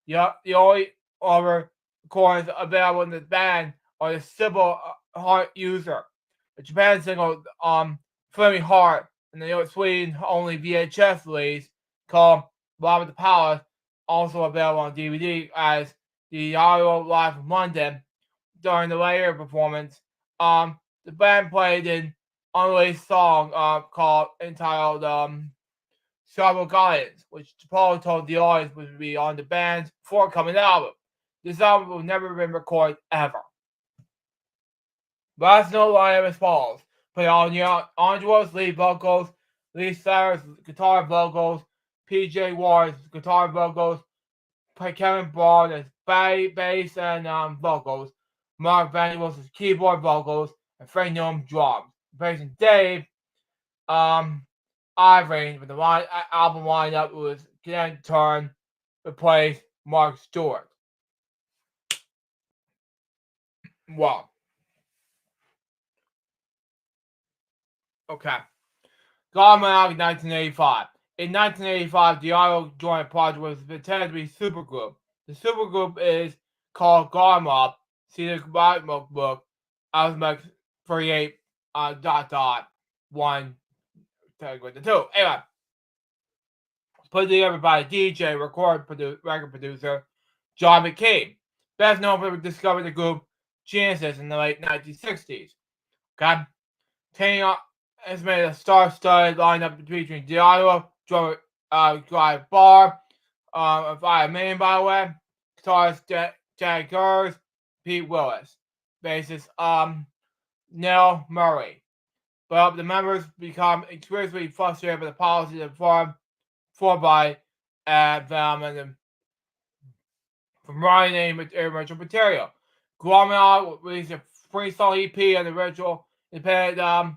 The only other recordings available in the band are the Sybil Heart User, the Japan single Flaming Heart, and the Sweden only VHS release called Live at the Palace, also available on DVD as the audio live from London. During the later performance, the band played an unreleased song entitled Shadow Guidance, which Paul told the audience would be on the band's forthcoming album. This album will never been recorded ever. Last note line as follows. Play on Andros lead vocals, Lee Sayers guitar vocals, PJ Ward's guitar vocals, play Kevin Braun as bass and vocals, Mark Vanuels as keyboard vocals, and Frank Newham drums. Replacing Dave Ivory with the album lineup was Ken Turn replaced Mark Stewart. Wow. Okay. Gone out in 1985. In 1985, the audio joint project was intended to be supergroup. The supergroup is called Garma. See the book. Alphabet 38 .1 with the 2. Anyway, put together by DJ, record producer John McCain. Best known for discovering the group Genesis in the late 1960s. Okay, taking estimated a star-studded lineup between Diallo, drummer Guy Barr, of Iron Maiden, by the way, guitarist Jack Gers, Pete Willis, bassist Neil Murray. But the members become extremely frustrated with the policies informed by them and from writing any original material. Gromit released a free-song EP on the original independent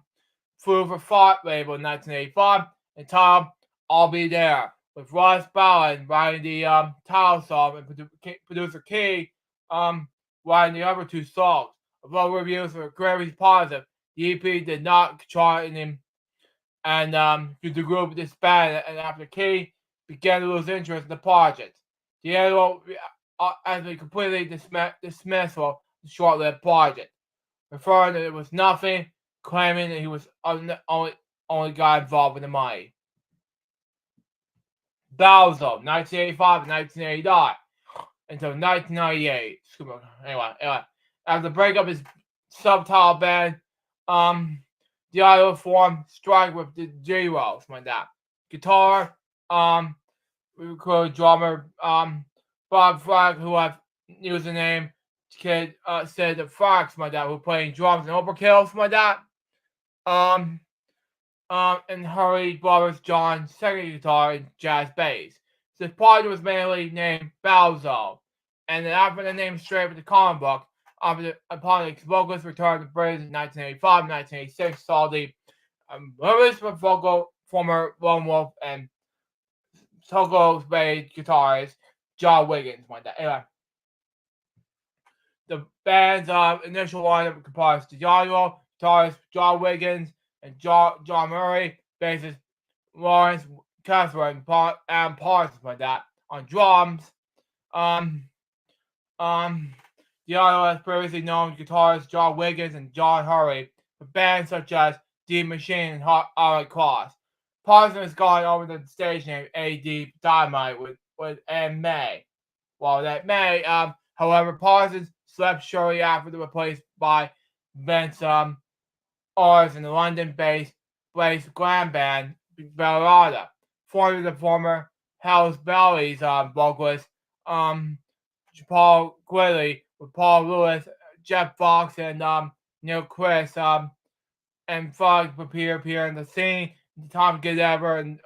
Food for Thought label in 1985 entitled I'll Be There, with Ross Ballin writing the title song and producer Key writing the other two songs. Although reviews were greatly positive, the EP did not chart the group disbanded, and after Key began to lose interest in the project. The annual has been completely dismissal the short-lived project, referring that it was nothing, claiming that he was only guy involved with the money. Bowser, 1985 and 1989, until 1998. Anyway, after the breakup of his subtitle band, the idol formed Strike with the J-Rolls, like that. Guitar, we recorded drummer, Bob Flagg, who I've used the name, kid, said the Fox, my dad, who playing drums and Overkill, my dad. And Hurley brothers John, second guitar and jazz bass. This project was mainly named Balzo, and then after the name straight with the comic book, upon its vocalist returned to Britain in 1985 and 1986, saw the members of vocal former Lone Wolf and Togo bass guitarist John Wiggins. Anyway, the band's initial lineup comprised DiGiorno, guitarist John Wiggins, and John Murray, bassist Lawrence Kessler, and Parsons on drums. DiGiorno has previously known guitarists John Wiggins and John Hurley for bands such as Deep Machine and Hot Cross. Parsons has gone over the stage name A.D. Dynamite with Ann May. Well, that May, however, Parsons left shortly after the replaced by Vince Ars in the London-based glam band Bellada, formed the former Hell's Bellies vocalist Paul Quigley, with Paul Lewis, Jeff Fox, and Neil Chris, and Fox appear in the scene. Tom Gidever and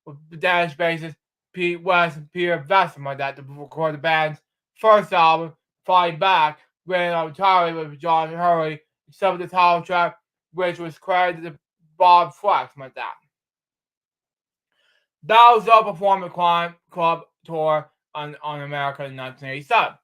with the Danish bassist Pete West and Peter Vesson to record the band's first album, Fighting Back, written entirely with John Hurley, except for the title track, which was credited to Bob Flex, Bowser performed the Climb Club tour on America in 1987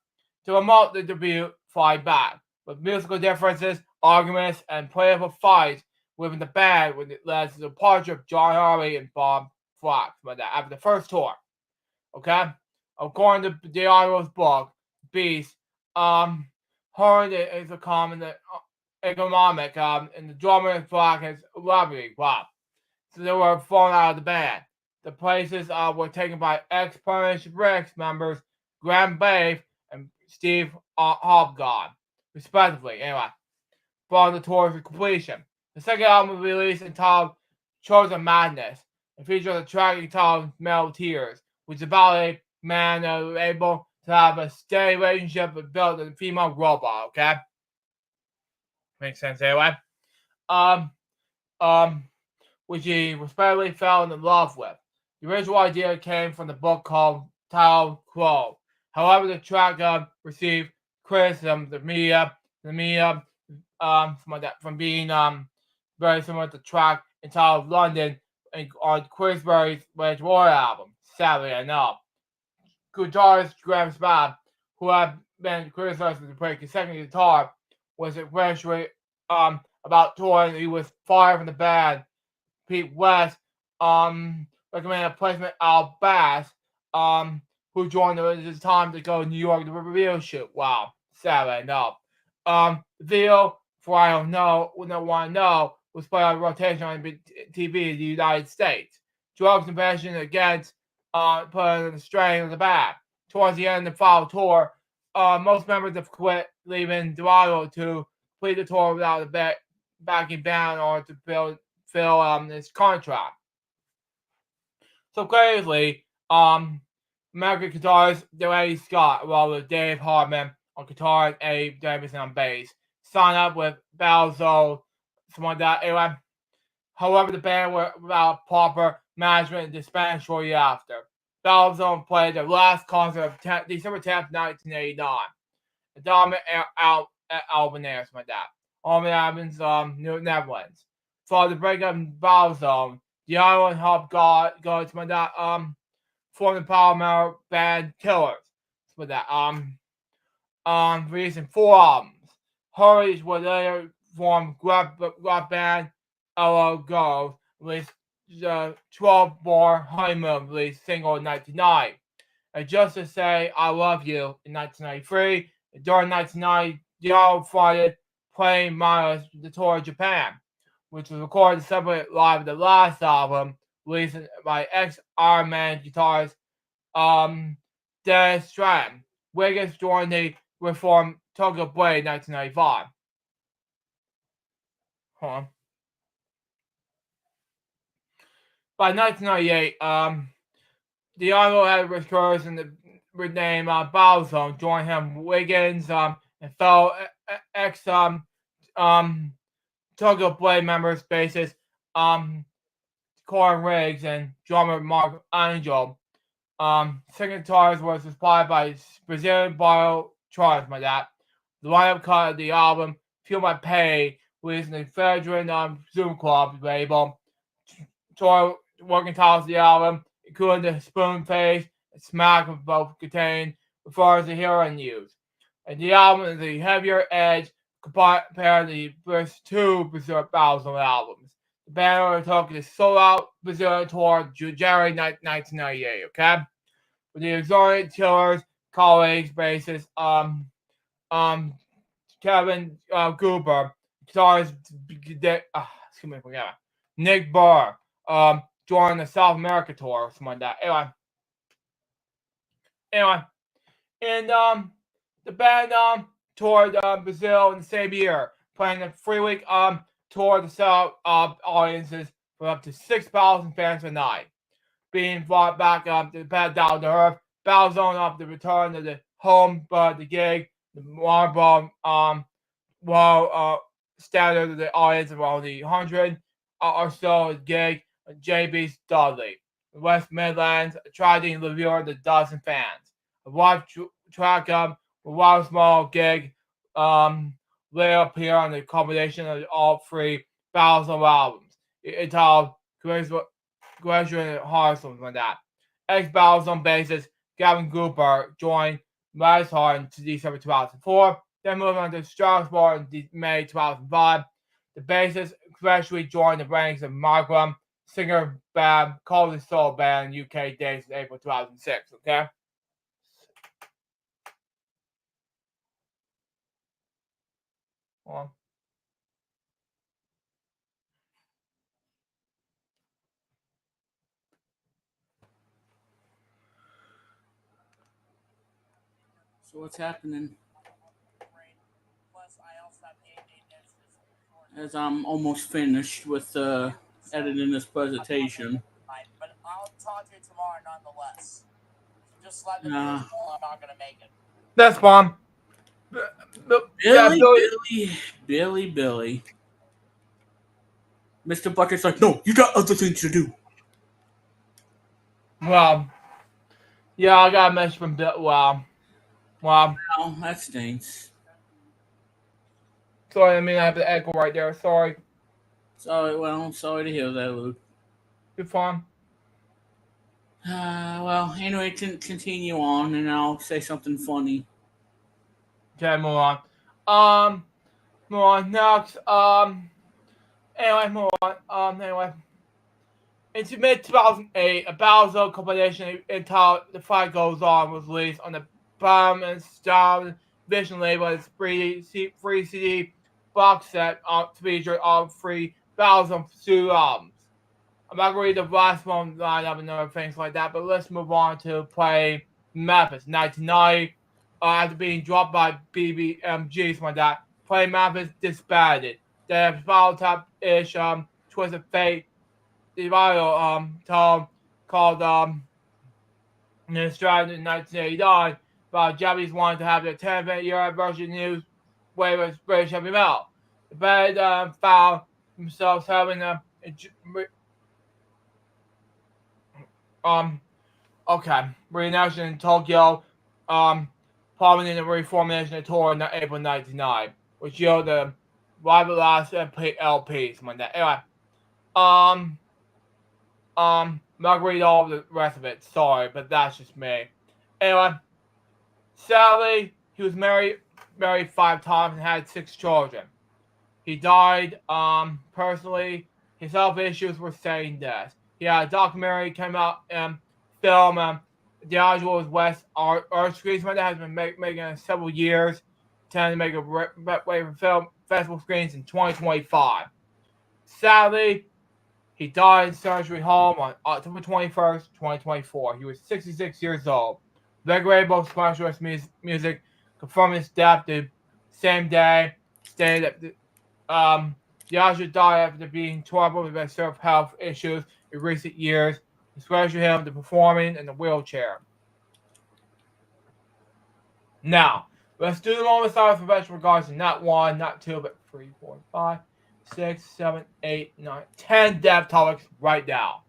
to promote the debut Fight Back, with musical differences, arguments, and playful fights within the band when it led to the departure of John Harvey and Bob Flex after the first tour. Okay? According to DiGiorno's book, Beast, Harvey is a common economic, and the drummer and Flex is lovely. Wow. So they were thrown out of the band. The places were taken by ex-Punished Ricks members Graham Bave and Steve Hobgoblin, respectively. Anyway, brought the tour to completion. The second album was released entitled Chosen Madness and features a track entitled Metal Tears, which is about a man able to have a steady relationship with built a female robot, okay? Makes sense anyway. Which he respectively fell in love with. The original idea came from the book called Tao Crow. However, the track received criticism from the media from being very similar to the track entitled London on Chris Berry's Rage War album, sadly enough. Guitarist Graham Spad, who had been criticized for playing consecutive guitar, was eventually about touring. He was fired from the band. Pete West recommended a placement Al Bass, who joined at his time to go to New York to the review shoot. Wow, sadly enough. The video, for I don't know, was played on rotation on TV in the United States. Drugs and passion against putting the strain on the back. Towards the end of the final tour, most members have quit, leaving Dorado to complete the tour without a backing band or to fill his contract. So crazily, American guitarist Eddie Scott, along with Dave Hartman on guitar and Eddie Davidson on bass, signed up with Balzo, something like that. Anyway, however, the band were without proper management and disbanded shortly after. Balzo played their last concert of December 10th, 1989. The dominant album airs like that. All the albums, New Netherlands. For the breakup of Balzo, The island helped go to my that form the power metal band Killers. With that releasing 4 albums. Hurries would later form rock band LO Go, released the 12 Bar Honeymoon released single in 1999. And Just to Say I Love You in 1993. During 1990, Diallo funded playing Miles the tour of Japan, which was recorded separately live with the last album, released by ex-Iron Man guitarist Dennis Stratton. Wiggins joined the reformed Tugger Blade in 1995. Hold on. By 1998, Diallo had recurs in the name Bowzone joined him. Wiggins and fellow ex Tugger Blade members, bassist Corin Riggs and drummer Mark Angel. Second guitars was supplied by Brazilian Bio Charles, my dad. The lineup cut of the album, Feel My Pain, released in the Fedrin Zoom Club label. Toy working titles of the album, including the Spoon Face and Smack, of both contain refers to heroin use. And the album is a heavier edge compared to the first 2 Brazilian Bowzone albums. The band undertook the sold-out Brazilian tour January 1998, okay? With the exotic Killers, colleagues, bassist, Kevin Goober, guitarist, Nick Burr, joined the South America tour or something like that. Anyway, and the band toured Brazil in the same year, playing a 3-week tour to sell audiences for up to 6,000 fans a night. Being brought back to the pad down to earth, Bowzone up the return to the home, but the gig, the Marlboro standard of the audience of only 100 or so gig JB's Dudley. The West Midlands, attracting the viewer to dozen fans. A live track with one small gig lay up here on the combination of all 3 Bowzone albums. Entitled Graduate Heart, something like that. Ex-Bowzone bassist Gavin Cooper joined Rise Hard in December 2004, then moved on to Strasbourg in May 2005. The bassist gradually joined the ranks of Margram, singer band called the Soul Band in UK dates in April 2006, okay? Well, So what's happening? As I'm almost finished with editing this presentation. But I'll talk to you tomorrow nonetheless. Just let me know I'm not gonna make it. that's fine. Billy. Mr. Bucket's like, no, you got other things to do. Well, yeah, I got a message from Bill. Wow. Oh, that stinks. Sorry, I mean, I have the echo right there. Sorry. I'm sorry to hear that, Luke. You're fine. Well, anyway, continue on, and I'll say something funny. Okay, move on. Move on next. Anyway, move on. Anyway. In mid-2008, a Bowzone compilation entitled The Fight Goes On was released on the Bomb and Stone Vision label as free CD box set featured all 3 Bowzone studio albums. I'm not going to read the last one lineup and other things like that, but let's move on to play Memphis. 1990, after being dropped by BBMG, something like that, Play Memphis disbanded. They have followed top-ish Twisted Fate the viral tone called in Australia in 1989 about Japanese wanting to have their 10th year anniversary news way with British heavy metal. The band found themselves having reaction in Tokyo, prominent in reformation of tour in April 1999, which yielded the live last LP, something like that. Anyway, I'm not gonna read all the rest of it. Sorry, but that's just me. Anyway, sadly, he was married 5 times and had 6 children. He died personally. His health issues were saying death. He had a documentary came out film The Angeles West Art Screens that has been making several years. Trying to make a way for film festival screens in 2025. Sadly, he died in surgery home on October 21st, 2024. He was 66 years old. Record label Specialist Music confirmed his death the same day, stating that Diageo died after being troubled with several health issues in recent years, especially him to performing in a wheelchair. Now, let's do the moment of silence for veteran regards to not 1, not 2, but 3, 4, 5, 6, 7, 8, 9, 10 death topics right now.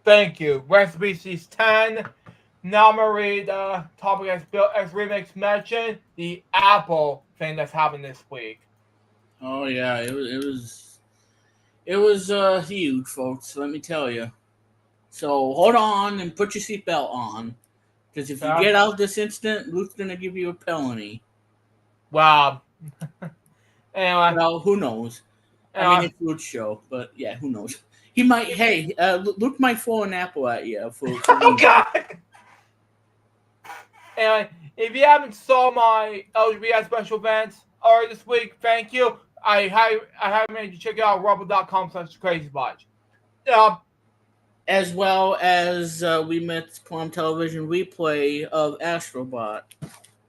Thank you. Rest Species 10. Now I'm gonna read the topic as Bill X Remix mentioned, the Apple thing that's happening this week. Oh yeah, it was huge, folks. Let me tell you. So hold on and put your seatbelt on, because if you Yeah. get out this instant, Luke's gonna give you a penalty. Wow. Anyway. Well, who knows? I mean, it's Luke's show, but yeah, who knows? He might. Hey, Luke might throw an apple at you. Oh God! Anyway, if you haven't saw my LGBT special events already this week, thank you. I highly made you check out rumble.com/crazybotch. As well as we met Plum Television replay of Astrobot.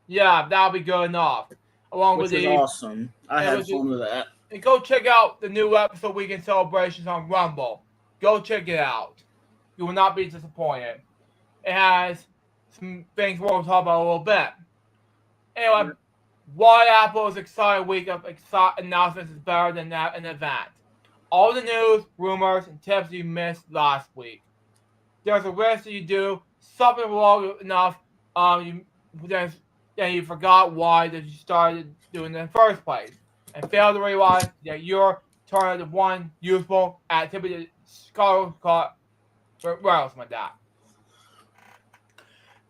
Yeah, that'll be good enough. Along Which with was awesome. I had fun with that. And go check out the new episode Weekend Celebrations on Rumble. Go check it out. You will not be disappointed. It has some things we'll talk about a little bit. Anyway, why Apple's exciting week of announcements is better than that an event. All the news, rumors, and tips you missed last week. There's a risk that you do something long enough, you forgot why that you started doing it in the first place, and fail to realize that you're turning to one useful activity that scholars call where else like that.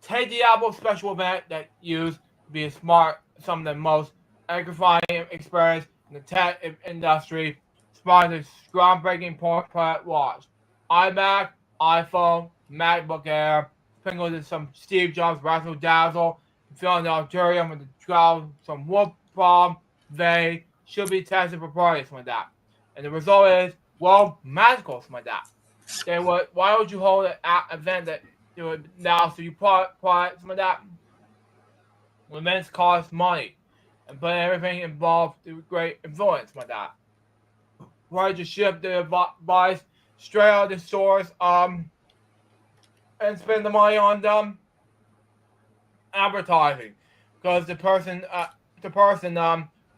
Take the Apple special event that used to be some of the most gratifying experience in the tech industry, sponsored groundbreaking product launch. iMac, iPhone, MacBook Air, sprinkled with some Steve Jobs razzle dazzle, filling the auditorium with the crowd some whoop bomb. They should be tested for parties like that. And the result is, well, magical like that. Why would you hold an event that you would now so you put some of that? Events cost money, and put everything involved to great influence like that. Why don't you ship the device straight out of the stores and spend the money on advertising, because the person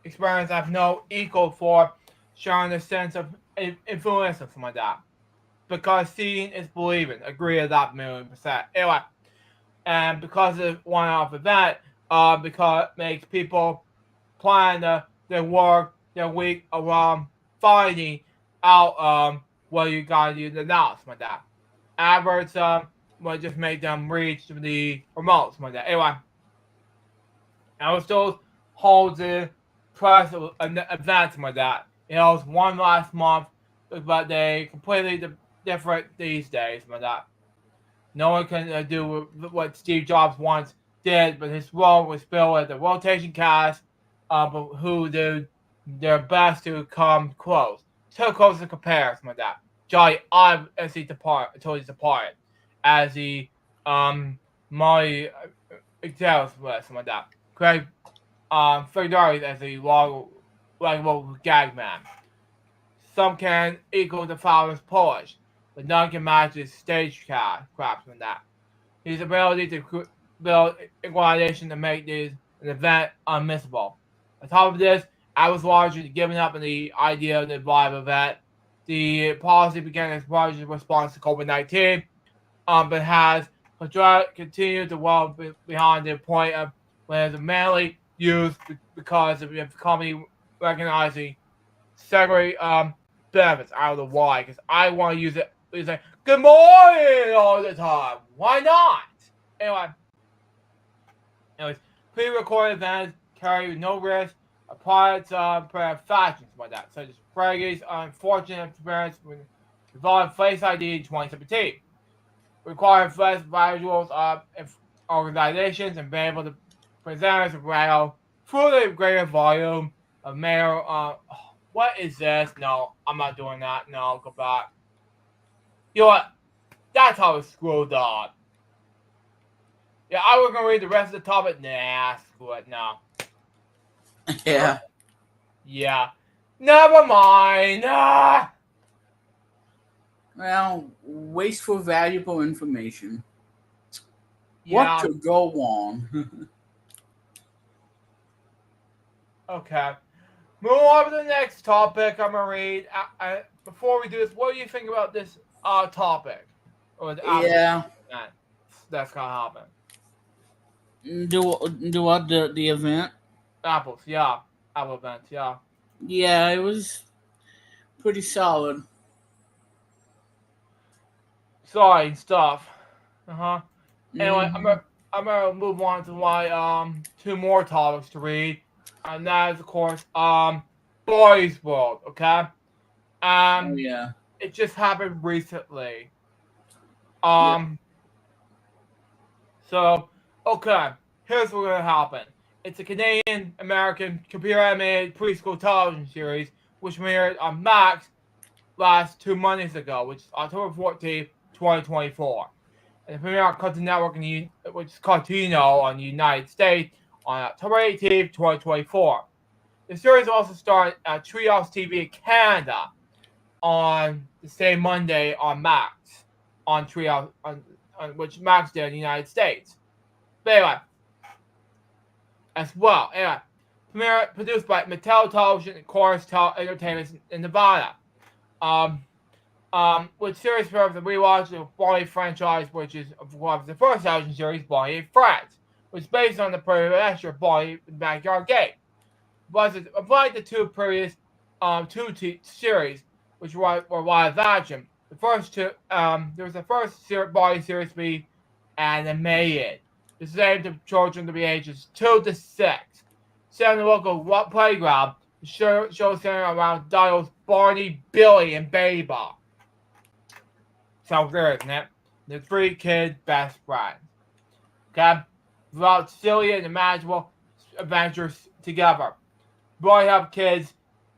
experience have no equal for sharing a sense of influence and something like that. Because seeing is believing. Agree with that 1,000,000%. Anyway, and because of one-off event, because it makes people plan their work, their week around finding out what you gotta do to announce like that. Adverts will just make them reach the remotes like that. Anyway, I was still holds the press events like that. It was one last month, but they completely different these days like that. No one can do what Steve Jobs once did, but his role was filled with the rotation cast, who did their best to come close. So close to comparison like that. Johnny obviously until he's departed, as the Molly examples like that. Craig Fedori as a likable gag man. Some can equal the father's Polish, but none can match his stage craftsman that. His ability to build organization to make an event unmissable. On top of this, I was largely giving up on the idea of the live event. The policy began as largely response to COVID-19, but has continued to well behind the point of when it's mainly used because of the company recognizing segregate benefits. I don't know why, because I want to use it. It's like good morning all the time. Why not? Anyways, pre-recorded events carry no risk of products, factions like that, such as Fraggie's unfortunate experience with involving Face ID in 2017. Requiring fresh visuals of organizations and being able to present rail through the greater volume of mail. What is this? No, I'm not doing that. No, go back. You know what? That's how it's screwed up. Yeah, I was gonna read the rest of the topic. Nah, screw it. No. Yeah. Yeah. Never mind. Ah! Well, wasteful, valuable information. Yeah. What could go on? Okay. Move on to the next topic I'm gonna read. Before we do this, what do you think about this topic? Or the Yeah. that's gonna happen. Do what the event? Apples, yeah. Apple events, yeah. Yeah, it was pretty solid. Sorry, stuff. Anyway, Mhm. I'm gonna move on to my two more topics to read, and that is of course Boys World. Okay. Oh yeah. It just happened recently. Yep. So okay, here's what's gonna happen. It's a Canadian American computer animated preschool television series which premiered on Max last 2 Mondays ago, which is October 14th, 2024. And the premiere on Cartoon Network, which is Cartoon on the United States, on October 18th, 2024. The series also starred at Treehouse TV in Canada on the same Monday on Max, on Treehouse, on which Max did in the United States. But anyway, as well. Anyway, premiere produced by Mattel Television and Chorus Entertainment in Nevada. With series for the rewatch of Bonnie franchise, which is of course the first television series, Bonnie and Friends, which is based on the previous of Bonnie the Backyard Game. But it applied to two previous series, which were live action. The first two, there was the first Bonnie series to be animated. The same to children to be ages 2 to 6. Set in the local playground, the show centered around Dial's Barney, Billy, and Baby Bob. Sounds good, isn't it? The three kids' best friends. Okay? Throughout silly and imaginable adventures together. Boy help kids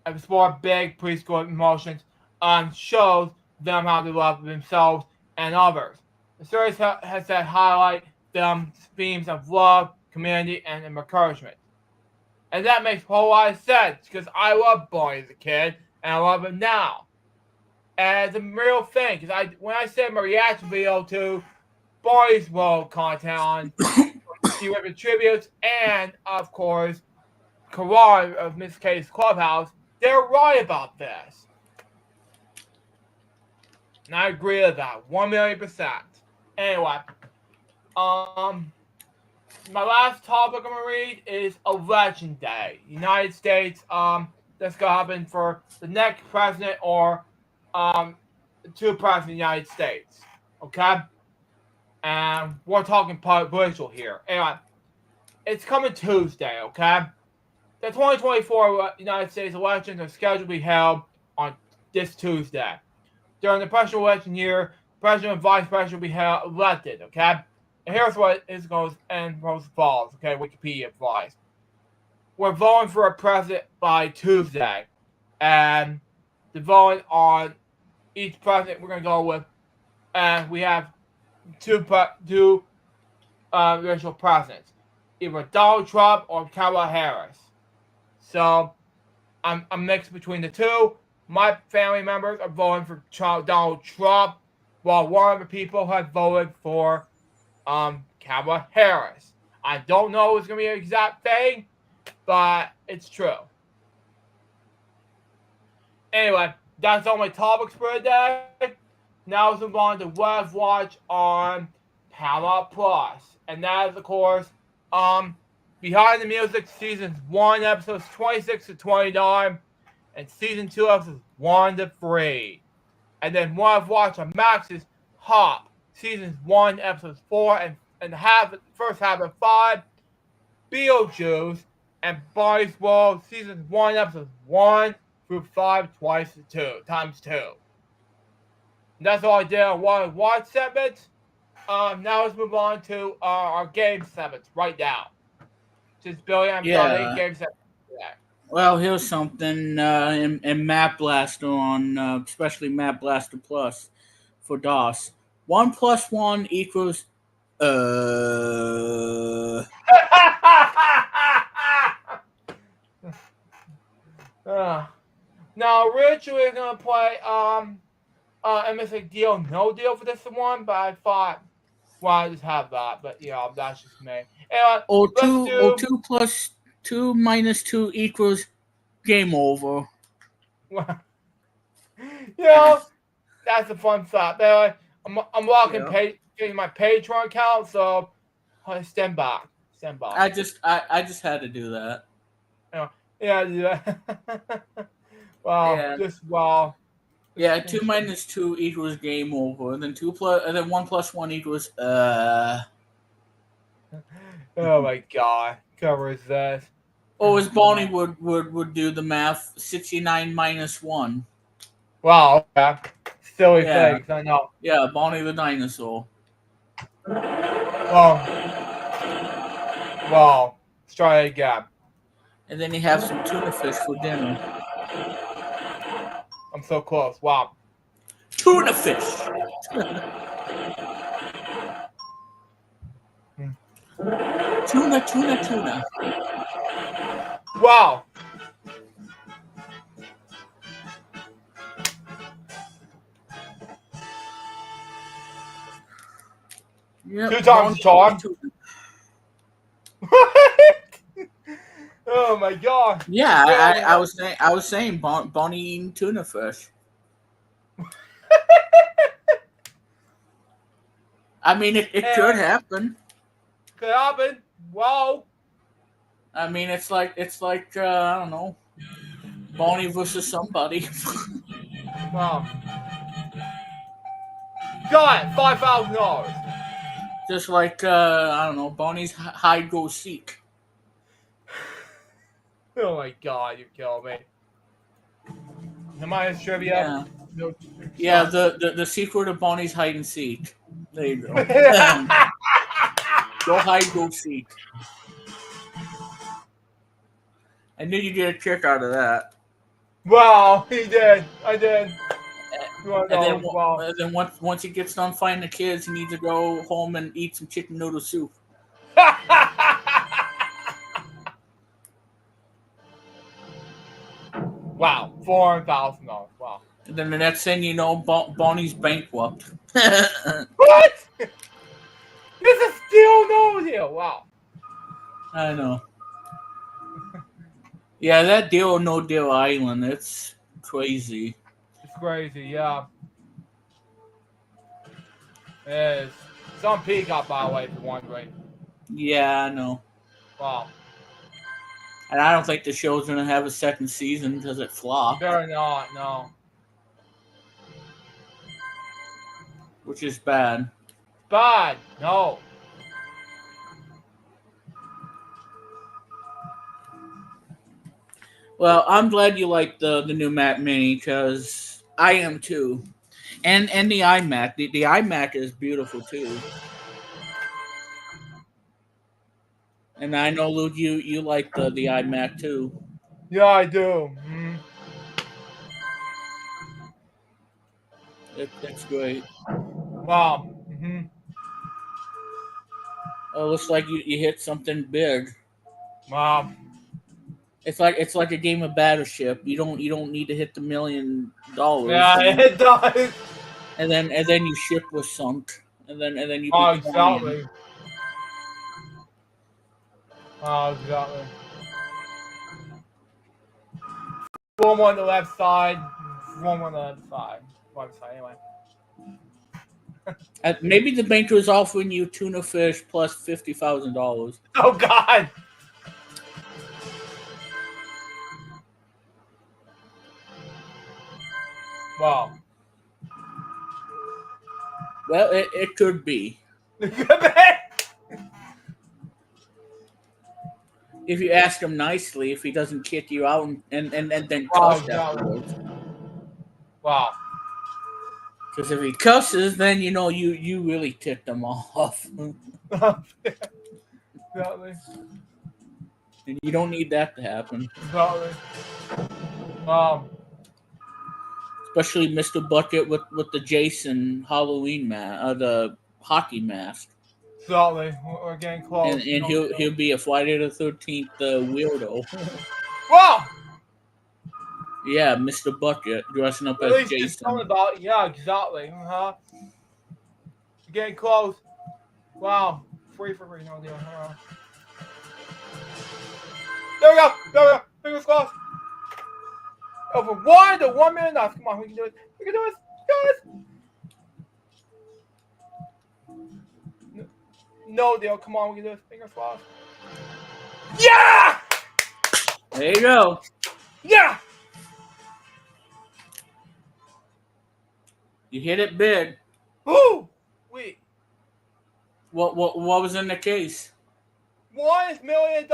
explore big preschool emotions and shows them how to love themselves and others. The series has that highlight them themes of love, community, and encouragement. And that makes a whole lot of sense because I love Boy as a kid and I love him now. And it's a real thing because when I send my reaction video to Boys World content on see what tributes and of course Karan of Miss K's Clubhouse, they're right about this. And I agree with that 1,000,000%. Anyway, my last topic I'm gonna read is Election Day. United States, that's gonna happen for the next president or two presidents of the United States. Okay? And we're talking political here. Anyway, it's coming Tuesday, okay? The 2024 United States elections are scheduled to be held on this Tuesday. During the presidential election year, the president and vice president will be elected, okay? And here's what it goes and goes falls, okay? Wikipedia advice. We're voting for a president by Tuesday. And the voting on each president we're going to go with, and we have two racial presidents, either Donald Trump or Kamala Harris. So I'm mixed between the two. My family members are voting for Donald Trump, while one of the people has voted for Kamala Harris. I don't know if it's gonna be an exact thing, but it's true. Anyway, that's all my topics for today. Now let's move on to what I've watched on Paramount Plus. And that is, of course, Behind the Music Season 1, episodes 26 to 29, and Season 2, episodes 1 to 3. And then what I've watched on Max is Hop, Seasons 1, episodes 4 and first half of 5, Beetlejuice, and Body's World, Seasons 1, episodes 1 through 5 times 2. And that's all I did on what I watched segments. Now let's move on to our game segments right now. Since Billy, I'm done 8 game segments today. Well, here's something in Map Blaster on, especially Map Blaster Plus for DOS. 1 + 1 equals. Now, originally we were gonna play MSA Deal No Deal for this one, but I thought, well, I just have that. But yeah, that's just me. Anyway, O2 plus 2 minus 2 equals game over. That's a fun thought. Anyway, I'm locking my Patreon account, so stand by. I just had to do that. Yeah. Yeah, 2 minus 2 equals game over, and then 1 + 1 equals Oh my god, covers this. Oh, as Bonnie would do the math, 69 minus 1. Wow, okay. Silly things, I know. Yeah, Bonnie the dinosaur. Well, let's try it again. And then you have some tuna fish for dinner. I'm so close. Wow. Tuna fish. Tuna. Wow. Yep, 2 times charm. Oh my god. Yeah, I was saying Bonnie eating tuna fish. I mean, it could happen. Could happen. Wow. I mean, it's like I don't know, Bonnie versus somebody. Wow. Got it. $5,000. Just like I don't know, Bonnie's hide go seek. Oh my god, you killed me. Am I as trivia? Yeah, the sequel to Bonnie's hide and seek. There you go. Go hide, go seek. I knew you'd get a kick out of that. Wow, he did. I did. And then once he gets done finding the kids, he needs to go home and eat some chicken noodle soup. Wow, $400,000. Wow. And then the next thing you know, Bonnie's bankrupt. What? This is still no deal. Wow. I know. Yeah, that Deal or No Deal Island, it's crazy. It's crazy, yeah. It is. It's on Peacock, by the way, if you're wondering. Yeah, I know. Wow. And I don't think the show's going to have a second season because it flopped. Better not, no. Which is bad. Bad, no. Well, I'm glad you like the new Mac Mini because I am too. And the iMac. The iMac is beautiful too. And I know, Luke, you like the iMac too. Yeah, I do. Mm. It's great. Wow. Mm-hmm. It looks like you hit something big. Wow. It's like a game of Battleship. You don't need to hit the $1 million. Yeah, it does. And then your ship was sunk. And then you. Oh, exactly. Oh, exactly. One on the left side. one on the website anyway. Maybe the banker is offering you tuna fish plus $50,000. Oh God! Wow. Well, it could be. If you ask him nicely, if he doesn't kick you out and then cuss afterwards. Wow. Because if he cusses, then you know you really ticked him off. Exactly. And you don't need that to happen. Exactly. Especially Mr. Bucket with the Jason Halloween mask, the hockey mask. Exactly. We're getting close. And he'll be a Friday the 13th weirdo. Wow! Yeah, Mr. Bucket dressing up At as least it's Jason. something about yeah, exactly. We're getting close. Wow. Free, no deal. There we go. Fingers crossed. Over 1 to 1 minute enough. Come on, we can do it. Guys. No deal. Come on, we can do it. Fingers crossed. Yeah! There you go. Yeah! You hit it big. Woo! Wait. What was in the case? $1 million.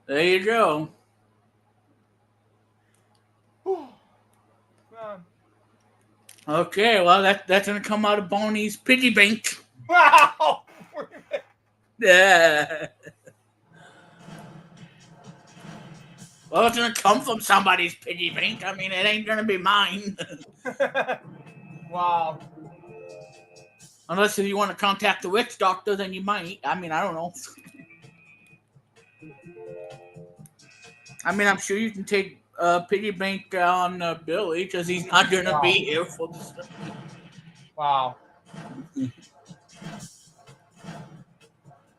There you go. Whew. Man. Okay, well that's gonna come out of Bonnie's piggy bank. Wow! Yeah. Well, it's gonna come from somebody's piggy bank. I mean, it ain't gonna be mine. Wow. Unless if you want to contact the witch doctor, then you might. I mean, I don't know. I mean, I'm sure you can take piggy bank on Billy because he's not gonna be here for this. Wow.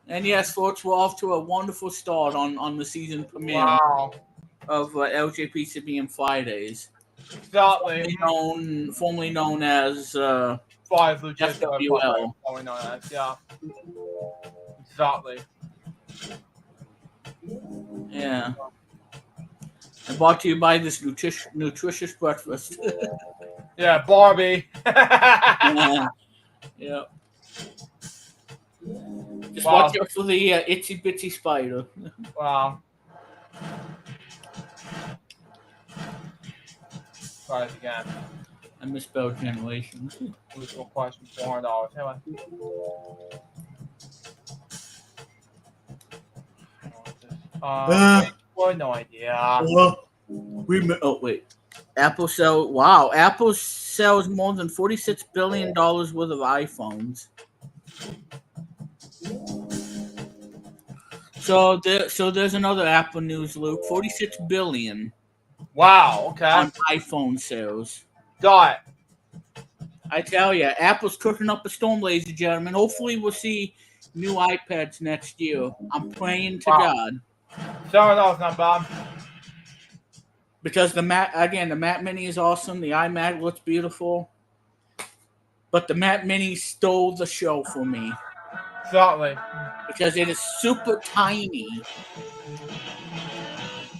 And yes, folks, we're off to a wonderful start on the season premiere of LJPCBM Fridays. Exactly. Formerly known as FWL. Yeah. Exactly. Yeah. And brought to you by this nutritious breakfast. Yeah, Barbie. Yeah. Just watch out for the itsy bitsy spider. Wow. Try it again. I misspelled generations. Original question, $400. Anyway. Well, no idea. Oh wait. Apple sells more than $46 billion worth of iPhones. So there's another Apple news, Luke. $46 billion. Wow. Okay. On iPhone sales. Got it. I tell you, Apple's cooking up a storm, ladies and gentlemen. Hopefully, we'll see new iPads next year. I'm praying to God. $7 not bad. Because the Mac Mini is awesome. The iMac looks beautiful. But the Mac Mini stole the show for me. Exactly. Because it is super tiny.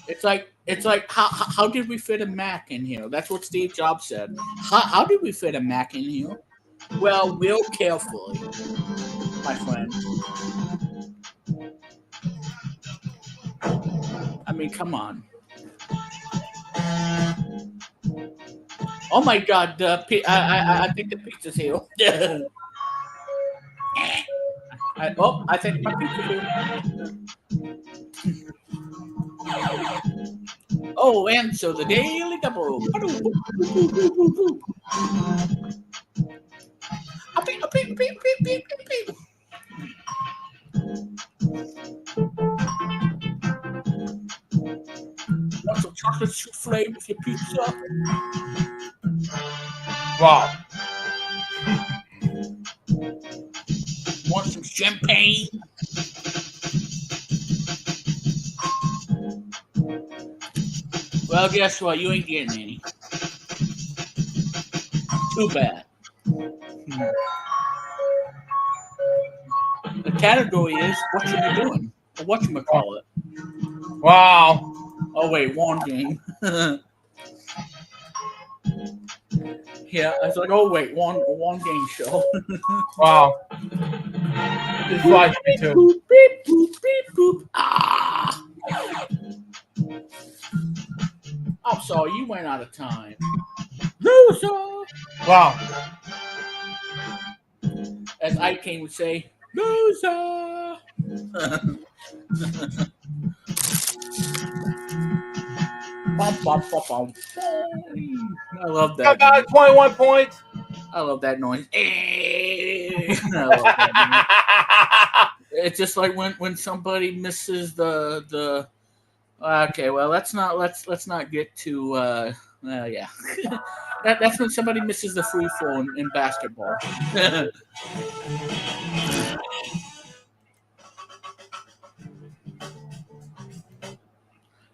It's like how did we fit a Mac in here? That's what Steve Jobs said. How did we fit a Mac in here? Well, real carefully, my friend. I mean, come on. Oh my God! I think the pizza's here. I think my pizza's here. Oh, and so the Daily Double. Want some chocolate souffle with your pizza? Wow. Want some champagne? Well, guess what? You ain't getting any. Too bad. The category is what you been doing, or whatchamacallit. Wow. Oh wait, one game. Yeah, I was like, oh wait, one game show. Wow. This is like me too. Boop, beep, boop, beep, boop. Ah! I'm sorry, you went out of time. Loser! Wow. As Ike King would say, loser! Bum, bum, bum, bum. I love that. About 21 points. I love that noise. I love that noise. It's just like when somebody misses the. Okay, well let's not get to. Yeah, that's when somebody misses the free throw in basketball.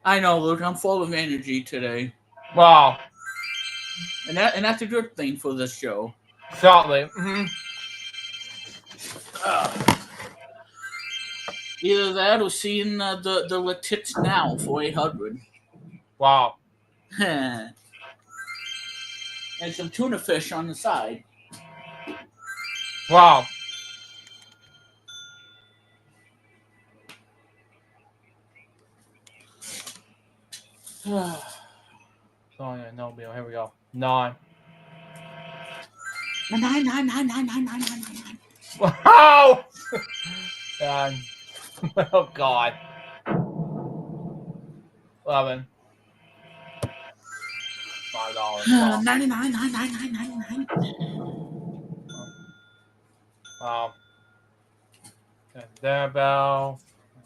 I know, Luke. I'm full of energy today, Wow. and that's a good thing for this show. Certainly. Mm-hmm. Either that or seeing the Letits now for 800. Wow. And some tuna fish on the side. Wow. Oh yeah, no Bill. Here we go. 9. 9. Wow. God. Oh God. 11. $5. 99. Wow. Okay, there, Bell.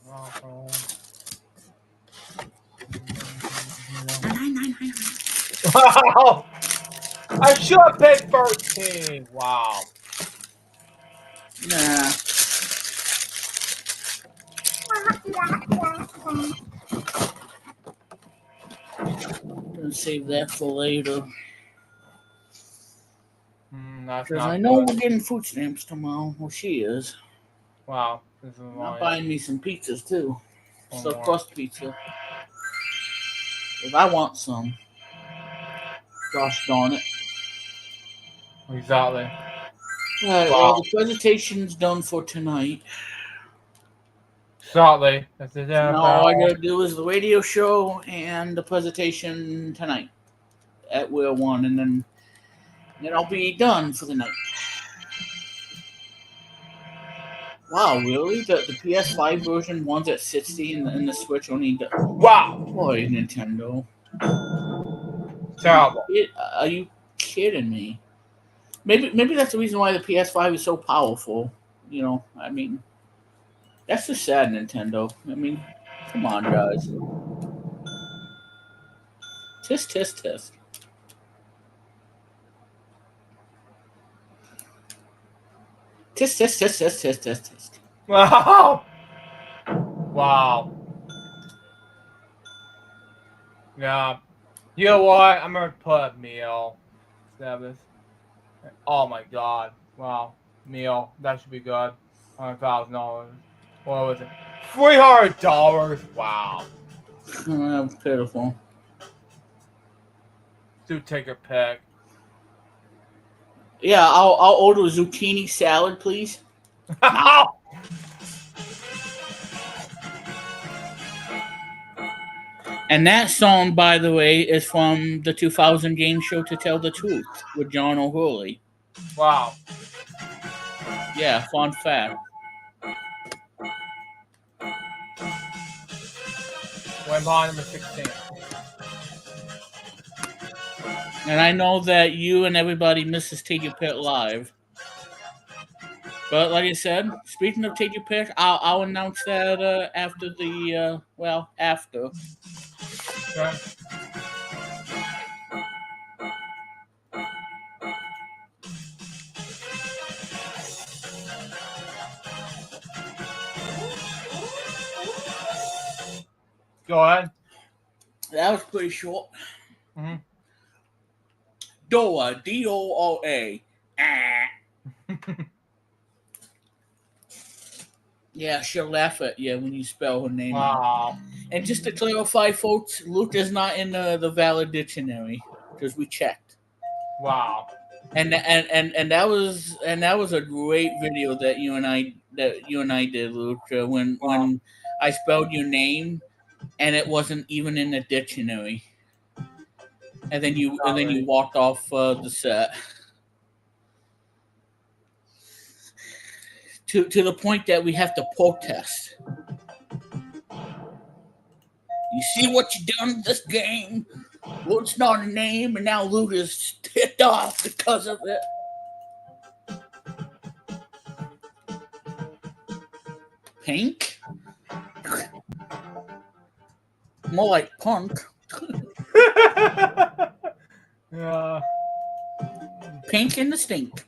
9. Wow. I should have picked 13. Wow. Nah. Gonna save that for later. That's Because not I know good. we're getting food stamps tomorrow. Well, she is. Wow. This is I'm annoying. buying me some pizzas too. One Stuffed more. crust pizza. If I want some. Gosh darn it. Exactly. Alright, Wow. well, the presentation's done for tonight. Shortly. That's it. Now all I gotta do is the radio show and the presentation tonight at Wheel 1, and then I'll be done for the night. Wow, really? The PS5 version one's at 60 and the Switch only does. Wow. Boy, Nintendo. Terrible. Are you kidding me? Maybe that's the reason why the PS5 is so powerful. You know, I mean, that's just sad, Nintendo. I mean, come on, guys. Tisk, tisk, tisk. Tisk, tisk, tisk, tisk, tisk, tisk, tisk. Wow. Wow. Yeah. You know what? I'm gonna put a meal. Service. Oh my God. Wow. Meal. That should be good. $100,000. What was it? $300. Wow. That's pitiful. Do take a pick. Yeah, I'll order a zucchini salad, please. And that song, by the way, is from the 2000 game show To Tell the Truth with John O'Hurley. Wow. Yeah, fun fact. Went behind number 16. And I know that you and everybody misses Take Your Pick live. But like I said, speaking of Take Your Pick, I'll announce that after the, after. Okay. Go ahead. That was pretty short. Mm-hmm. Doa, D-O-O-A. Ah. Yeah, she'll laugh at you when you spell her name out. Wow. And just to clarify, folks, Luke is not in the valid dictionary because we checked. Wow. And that was a great video that you and I did, Luke. When I spelled your name and it wasn't even in the dictionary, and then you walked off the set to the point that we have to protest. You see what you done in this game? Well, it's not a name, and now Luke is ticked off because of it. Pink? More like punk. Yeah. Pink and the stink.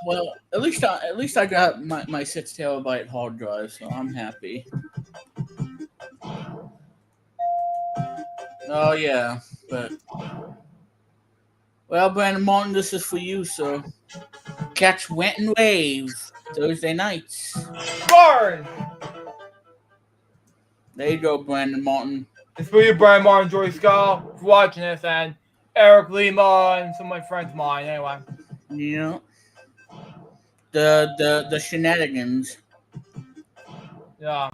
Well, at least I got my 6 terabyte hard drive, so I'm happy. Oh yeah, but well, Brandon Martin, this is for you. So catch Went and Wave Thursday nights. Burn! There you go, Brandon Martin. It's for you, Brian Martin, Joy Skull, for watching this, and Eric Lima and some of my friends of mine. Anyway. Yeah. The shenanigans. Yeah.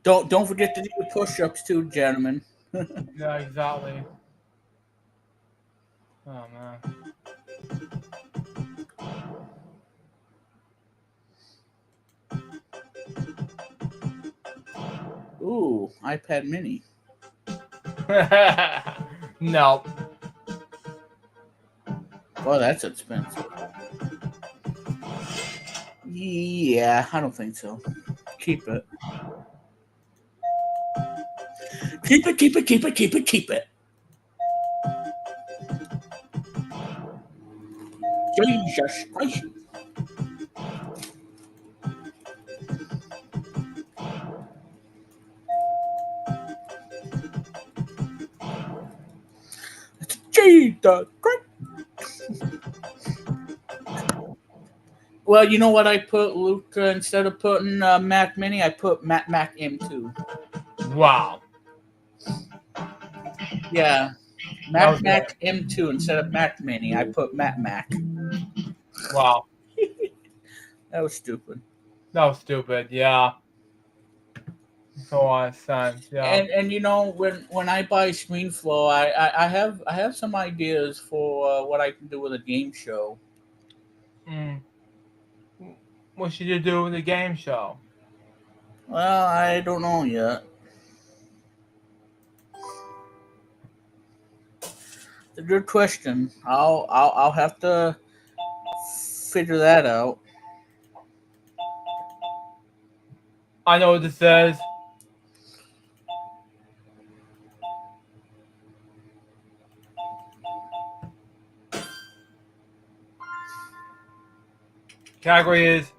Don't forget to do the push-ups too, gentlemen. Yeah, exactly. Oh man. Ooh, iPad Mini. No. Oh, that's expensive. Yeah, I don't think so. Keep it. Keep it, keep it, keep it, keep it, keep it. Jesus Christ. Jesus Christ. Well, you know what I put, Luke? Instead of putting Mac Mini, I put Mac M2. Wow. Yeah. Mac M2 instead of Mac Mini. I put Mac. Wow. That was stupid. That was stupid. Yeah. So on sense. Yeah. And you know, when I buy ScreenFlow, I have some ideas for what I can do with a game show. What should you do in the game show? Well, I don't know yet. It's a good question. I'll have to figure that out. I know what this says. Category is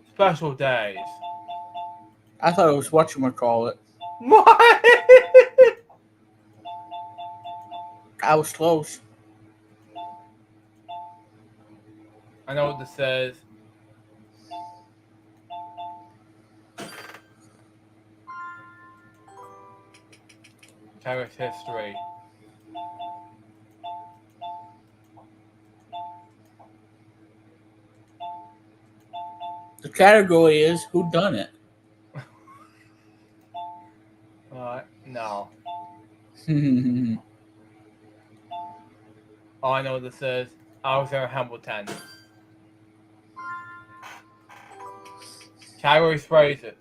special days. I thought it was whatchamacallit. What? I was close. I know what this says. Category is history. The category is who done it. No. All I know what this is. Alexander Hamilton. Category is phrases.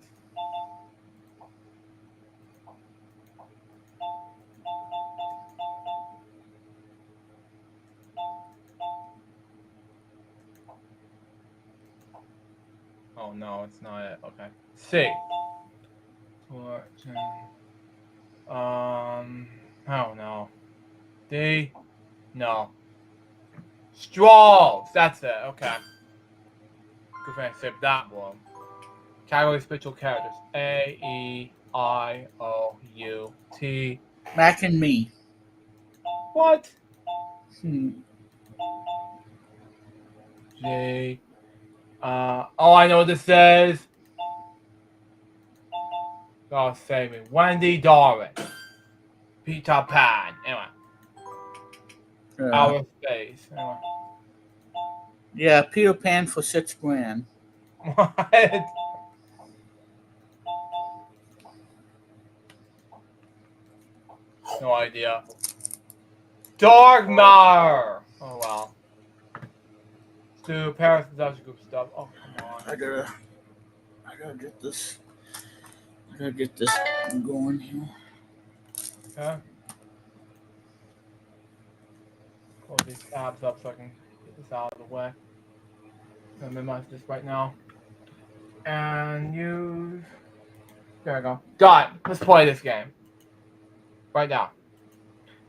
Oh no, it's not it. Okay. C. I don't know. D. No. Straws. That's it. Okay. Good thing I saved that one. Category special characters. A, E, I, O, U, T. Mac and me. What? Hmm. J. Oh, I know what this says. God save me. Wendy Darwin. Peter Pan. Anyway. Outer space. Anyway. Yeah, Peter Pan for $6,000. What? No idea. Dogmar. Oh wow. Do Paris Production Group stuff. Oh come on. I gotta get this. I gotta get this going here. Okay. Close these tabs up so I can get this out of the way. I'm gonna minimize this right now. And use. There we go. Got it. Let's play this game. Right now.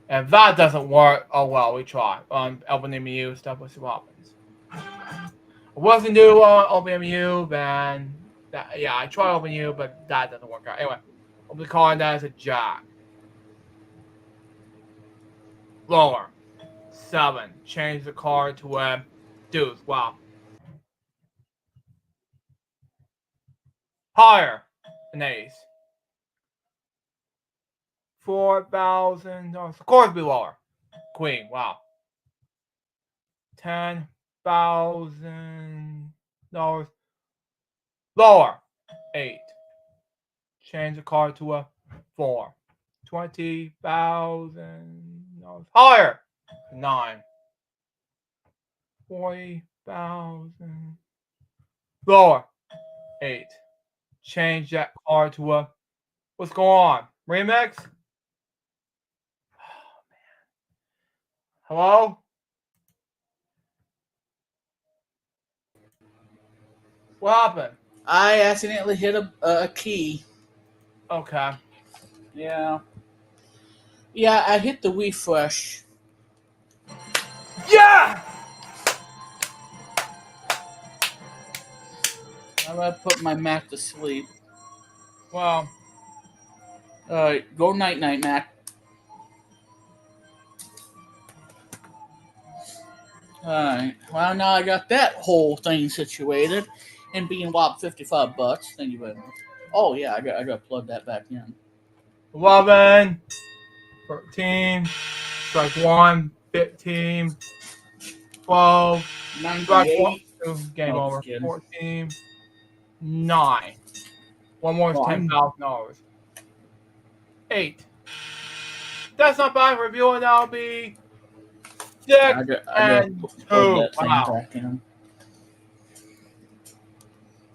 And if that doesn't work, oh well, we try. LBMU stuff, let's see what happens. I wasn't new on LBMU, then that, yeah, I tried LBMU, but that doesn't work out. Anyway, I'll be calling that as a jack. Lower. 7. Change the card to a deuce. Wow. Higher. An ace. $4,000. Of course, be lower. Queen. Wow. $10,000. Lower. 8. Change the card to a 4. $20,000. Higher. 9. 40,000. Lower. 8. Change that card to a. What's going on? Remix? Oh, man. Hello? What happened? I accidentally hit a key. Okay. Yeah. Yeah, I hit the refresh. Yeah! I'm gonna put my Mac to sleep. Well, Go night night, Mac. Alright. Well, now I got that whole thing situated and being robbed $55. Thank you very much. Oh yeah, I got to plug that back in. 11, 13, strike 1, 15, 12, strike 1, 98. game Oh, over, just kidding. 14, 9. One more is Fine. $10,000. 8. That's not bad. Review and I'll be 6 I got and to 2. plug that thing Wow. back in.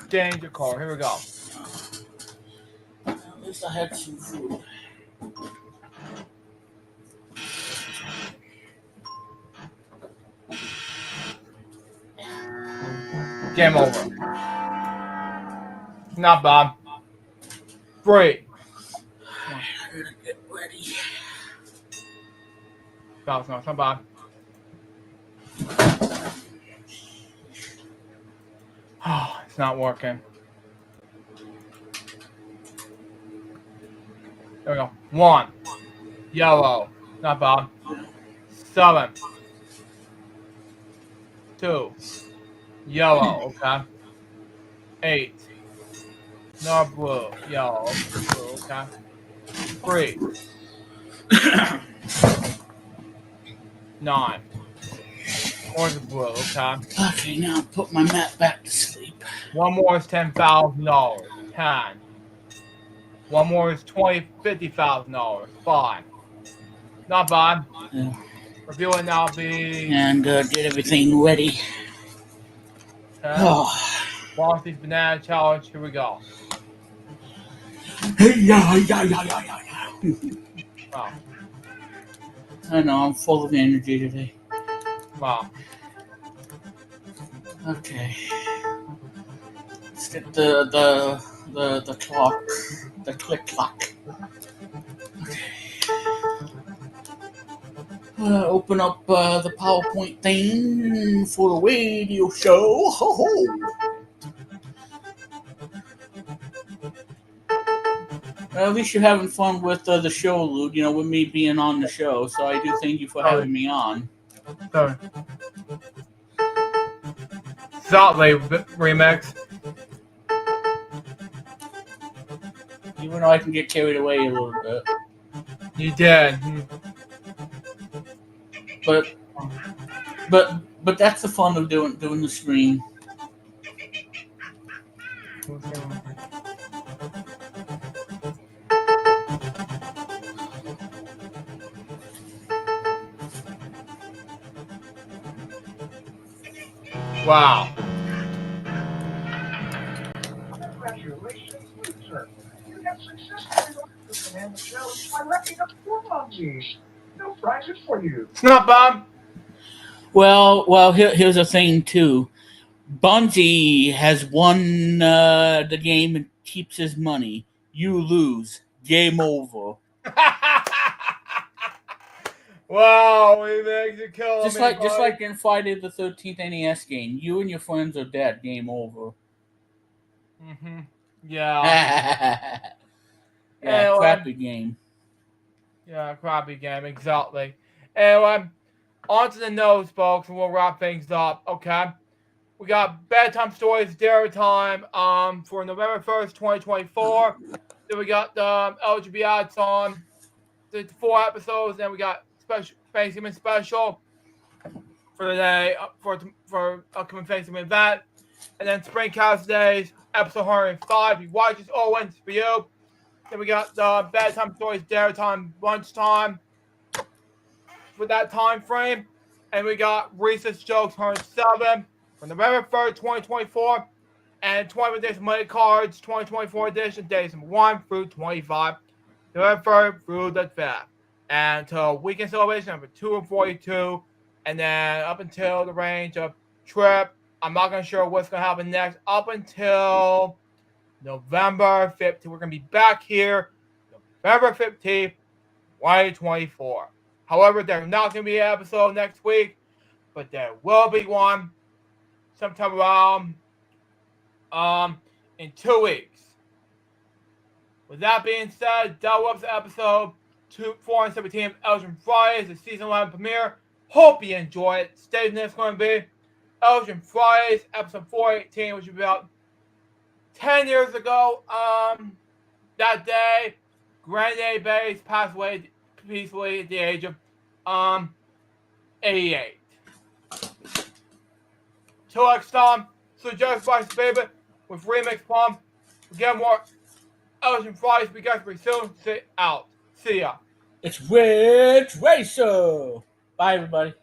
Danger card. Here we go. At least I had some food. Game over. Not bad. 3. I gotta get ready. That's not bad. Oh, it's not working. There we go. 1. Yellow. Not bad. 7. 2. Yellow. Okay. 8. No blue. Yellow. Blue. Okay. 3. 9. Orange blue. Okay. Okay, now put my Mac back to sleep. One more is $10,000. 10. One more is $50,000. 5. Not bad. Yeah. Review it now be. And get everything ready. Oh. Frosties Banana Challenge. Here we go. Yeah. Wow. I know, I'm full of energy today. Wow. Okay. Let's get the clock. The click clock. Okay. Open up the PowerPoint thing for the radio show. Ho ho! At least you're having fun with the show, Lude. You know, with me being on the show. So I do thank you for having me on. Sorry. Saltley remix. Even though I can get carried away a little bit. You did. But that's the fun of doing the stream. Wow. Congratulations, sir. You have successfully completed the challenge by wrapping up 4 bungees. No prizes for you. Snap bomb. Well, here's the thing too. Bungie has won the game and keeps his money. You lose. Game over. Wow, remix, you kill Just me, like in Friday the 13th NES game. You and your friends are dead. Game over. Mm-hmm. Yeah. Yeah, crappy game. Yeah, crappy game, exactly. Anyway, on to the nose, folks, and we'll wrap things up, okay? We got Bedtime Stories Dinner Time for November 1st, 2024. Then we got the LGBT on the 4 episodes. Then we got special Thanksgiving special for the day for upcoming Thanksgiving event. And then Spring Cast Days, episode 105. You watch this, Owens, for you. Then we got the Bedtime Stories Dinner Time lunchtime for that time frame. And we got Reese's Jokes 107 from November 3rd, 2024. And 20 Days of Money Cards 2024 edition, days 1 through 25. November 3rd through the 5th. And until weekend celebration number 2 and 42. And then up until the range of Trip. I'm not going to sure what's going to happen next. Up until November 15th. We're going to be back here November 15th, 2024. However, there's not going to be an episode next week, but there will be one sometime around in 2 weeks. With that being said, that was episode 417 of Elgin Fridays, the season 11 premiere. Hope you enjoy it. Stay tuned, it's going to be Elgin Fridays, episode 418, which was about 10 years ago. That day, Granddaddy Bays passed away peacefully at the age of 88. Till next time, so Just Vice Baby with Remix Plum. Get more Elgin Fridays. We guys pretty soon. Sit out. See ya. It's Rich Racer. Bye, everybody.